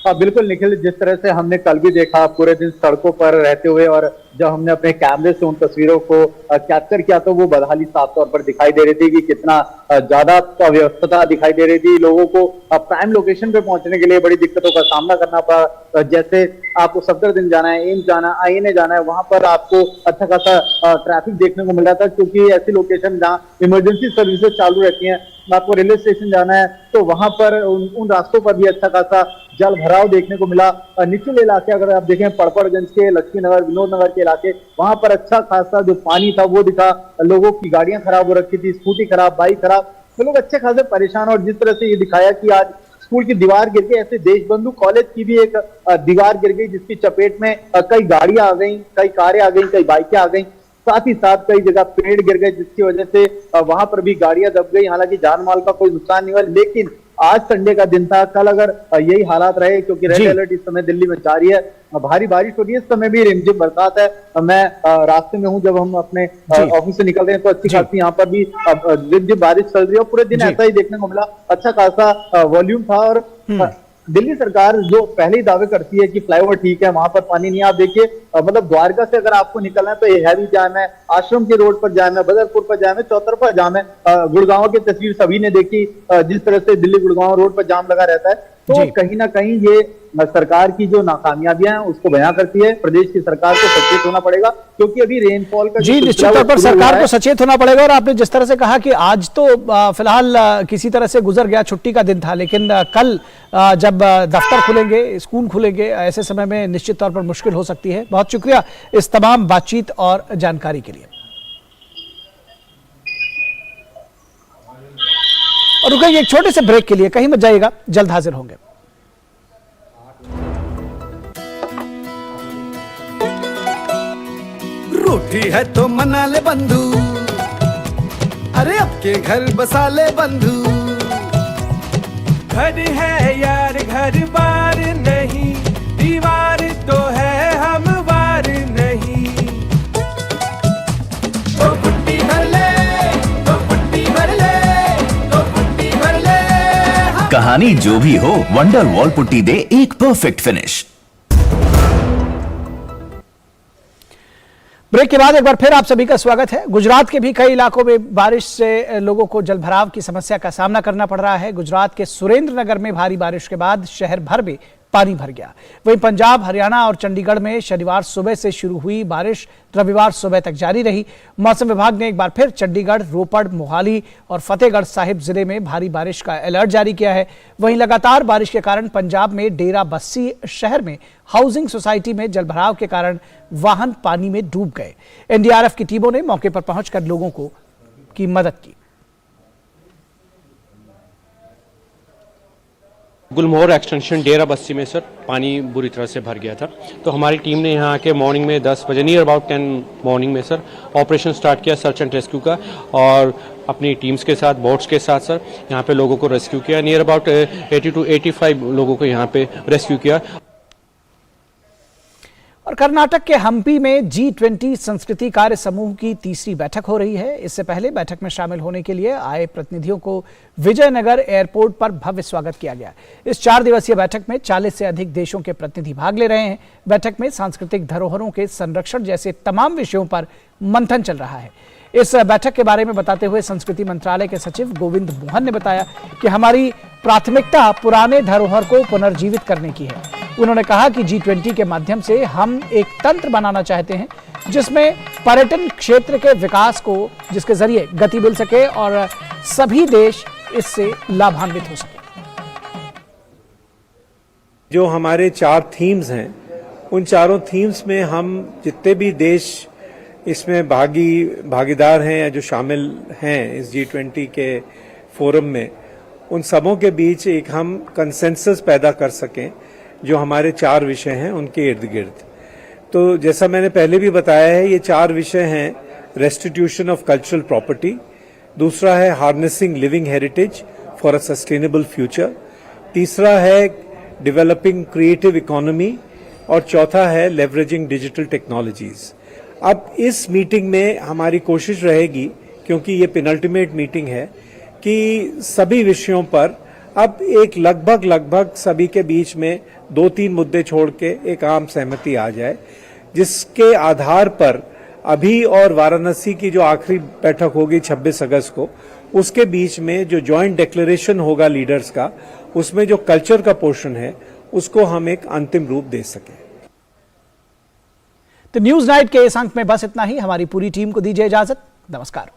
हाँ बिल्कुल निखिल, जिस तरह से हमने कल भी देखा पूरे दिन सड़कों पर रहते हुए, और जब हमने अपने कैमरे से उन तस्वीरों को कैप्चर किया तो वो बदहाली साफ तौर पर दिखाई दे रही थी कि कितना ज्यादा अव्यवस्था दिखाई दे रही थी। लोगों को प्राइम लोकेशन पे पहुंचने के लिए बड़ी दिक्कतों का सामना करना पड़ा। जैसे आपको सफदरजंग जाना है, एम्स जाना, आईएनए जाना है, वहां पर आपको अच्छा खासा ट्रैफिक देखने को मिल रहा था, क्योंकि ऐसी लोकेशन जहाँ इमरजेंसी सर्विसेज चालू रहती हैं। आपको रेलवे स्टेशन जाना है तो वहां पर उन रास्तों पर भी अच्छा खासा जल भराव देखने को मिला। निचले इलाके अगर आप देखें, पड़पड़गंज के, लक्ष्मी नगर, विनोद नगर के इलाके, वहां पर अच्छा खासा जो पानी था वो दिखा। लोगों की गाड़ियां खराब हो रखी थी, स्कूटी खराब, बाइक खराब, तो लोग अच्छे खासे परेशान। और जिस तरह से ये दिखाया कि आज स्कूल की दीवार गिर गई, ऐसे देशबंधु कॉलेज की भी एक दीवार गिर गई, जिसकी चपेट में कई गाड़ियां आ गई, कई कारें आ गई, कई बाइकें आ गई, साथ ही साथ कई जगह पेड़ गिर गए, जिसकी वजह से वहां पर भी गाड़ियां दब गई। हालांकि जान माल का कोई नुकसान नहीं हुआ, लेकिन आज संडे का दिन था, कल अगर यही हालात रहे, क्योंकि रेड अलर्ट इस समय दिल्ली में जारी है, भारी बारिश हो रही है, इस समय भी रिमझिम बरसात है। मैं रास्ते में हूं, जब हम अपने ऑफिस से निकल रहे हैं तो अच्छी खासी यहाँ पर भी रिमझिम बारिश चल रही है और पूरे दिन ऐसा ही देखने को मिला। अच्छा खासा वॉल्यूम था। और दिल्ली सरकार जो पहले ही दावे करती है कि फ्लाईओवर ठीक है, वहां पर पानी नहीं, आप देखिए मतलब द्वारका से अगर आपको निकलना है तो ये हैवी जाम है, आश्रम के रोड पर जाम है, बदरपुर पर जाम है, चौतरफा जाम है। गुड़गांव की तस्वीर सभी ने देखी, जिस तरह से दिल्ली गुड़गांव रोड पर जाम लगा रहता है। तो कहीं ना कहीं ये सरकार की जो नाकामयाबियां हैं उसको बयां करती है। प्रदेश की सरकार को सचेत होना पड़ेगा, क्योंकि अभी रेनफॉल का जी निश्चित तौर पर सरकार को सचेत होना पड़ेगा। और आपने जिस तरह से कहा कि आज तो फिलहाल किसी तरह से गुजर गया, छुट्टी का दिन था, लेकिन कल जब दफ्तर खुलेंगे, स्कूल खुलेंगे, ऐसे समय में निश्चित तौर पर मुश्किल हो सकती है। बहुत शुक्रिया इस तमाम बातचीत और जानकारी के लिए। और रुकेंगे एक छोटे से ब्रेक के लिए, कहीं मत जाइएगा, जल्द हाजिर होंगे। रूठी है तो मना ले बंधु, अरे अब के घर बसा ले बंधु। घर है यार घर बार नहीं, दीवार तो है हम वार नहीं। तो पुट्टी भर ले, तो पुट्टी भर ले, तो पुट्टी भर ले। कहानी जो भी हो, वंडर वॉल पुट्टी दे एक परफेक्ट फिनिश। ब्रेक के बाद एक बार फिर आप सभी का स्वागत है। गुजरात के भी कई इलाकों में बारिश से लोगों को जलभराव की समस्या का सामना करना पड़ रहा है। गुजरात के सुरेंद्रनगर में भारी बारिश के बाद शहर भर में पानी भर गया। वहीं पंजाब, हरियाणा और चंडीगढ़ में शनिवार सुबह से शुरू हुई बारिश रविवार सुबह तक जारी रही। मौसम विभाग ने एक बार फिर चंडीगढ़, रोपड़, मोहाली और फतेहगढ़ साहिब जिले में भारी बारिश का अलर्ट जारी किया है। वहीं लगातार बारिश के कारण पंजाब में डेरा बस्सी शहर में हाउसिंग सोसाइटी में जलभराव के कारण वाहन पानी में डूब गए। एनडीआरएफ की टीमों ने मौके पर पहुंचकर लोगों की मदद की। गुलमोहर एक्सटेंशन डेरा बस्ती में सर पानी बुरी तरह से भर गया था, तो हमारी टीम ने यहाँ आके मॉर्निंग में 10 बजे नियर अबाउट 10 मॉर्निंग में सर ऑपरेशन स्टार्ट किया सर्च एंड रेस्क्यू का, और अपनी टीम्स के साथ बोट्स के साथ सर यहाँ पे लोगों को रेस्क्यू किया। नियर अबाउट 80 to 85 लोगों को यहाँ पे रेस्क्यू किया। और कर्नाटक के हम्पी में G20 संस्कृति कार्य समूह की तीसरी बैठक हो रही है। इससे पहले बैठक में शामिल होने के लिए आए प्रतिनिधियों को विजयनगर एयरपोर्ट पर भव्य स्वागत किया गया। इस 4 दिवसीय बैठक में 40 से अधिक देशों के प्रतिनिधि भाग ले रहे हैं। बैठक में सांस्कृतिक धरोहरों के संरक्षण जैसे तमाम विषयों पर मंथन चल रहा है। इस बैठक के बारे में बताते हुए संस्कृति मंत्रालय के सचिव गोविंद मोहन ने बताया कि हमारी प्राथमिकता पुराने धरोहर को पुनर्जीवित करने की है। उन्होंने कहा कि G20 के माध्यम से हम एक तंत्र बनाना चाहते हैं जिसमें पर्यटन क्षेत्र के विकास को, जिसके जरिए गति मिल सके और सभी देश इससे लाभान्वित हो सके। जो हमारे 4 थीम्स हैं, उन चारों थीम्स में हम जितने भी देश इसमें भागीदार हैं या जो शामिल हैं इस G20 के फोरम में, उन सबों के बीच एक हम कंसेंसस पैदा कर सकें जो हमारे 4 विषय हैं उनके इर्द गिर्द। तो जैसा मैंने पहले भी बताया है, ये 4 विषय हैं। रेस्टिट्यूशन ऑफ कल्चरल प्रॉपर्टी, दूसरा है harnessing living heritage for a sustainable future, तीसरा है डेवलपिंग क्रिएटिव इकोनॉमी, और चौथा है लेवरेजिंग डिजिटल टेक्नोलॉजीज। अब इस मीटिंग में हमारी कोशिश रहेगी, क्योंकि ये पेनल्टीमेट मीटिंग है, कि सभी विषयों पर अब एक लगभग सभी के बीच में 2-3 मुद्दे छोड़ के एक आम सहमति आ जाए, जिसके आधार पर अभी और वाराणसी की जो आखिरी बैठक होगी 26 अगस्त को, उसके बीच में जो जॉइंट डिक्लेरेशन होगा लीडर्स का, उसमें जो कल्चर का पोर्शन है उसको हम एक अंतिम रूप दे सकें। तो न्यूज नाइट के इस अंक में बस इतना ही। हमारी पूरी टीम को दीजिए इजाजत। नमस्कार।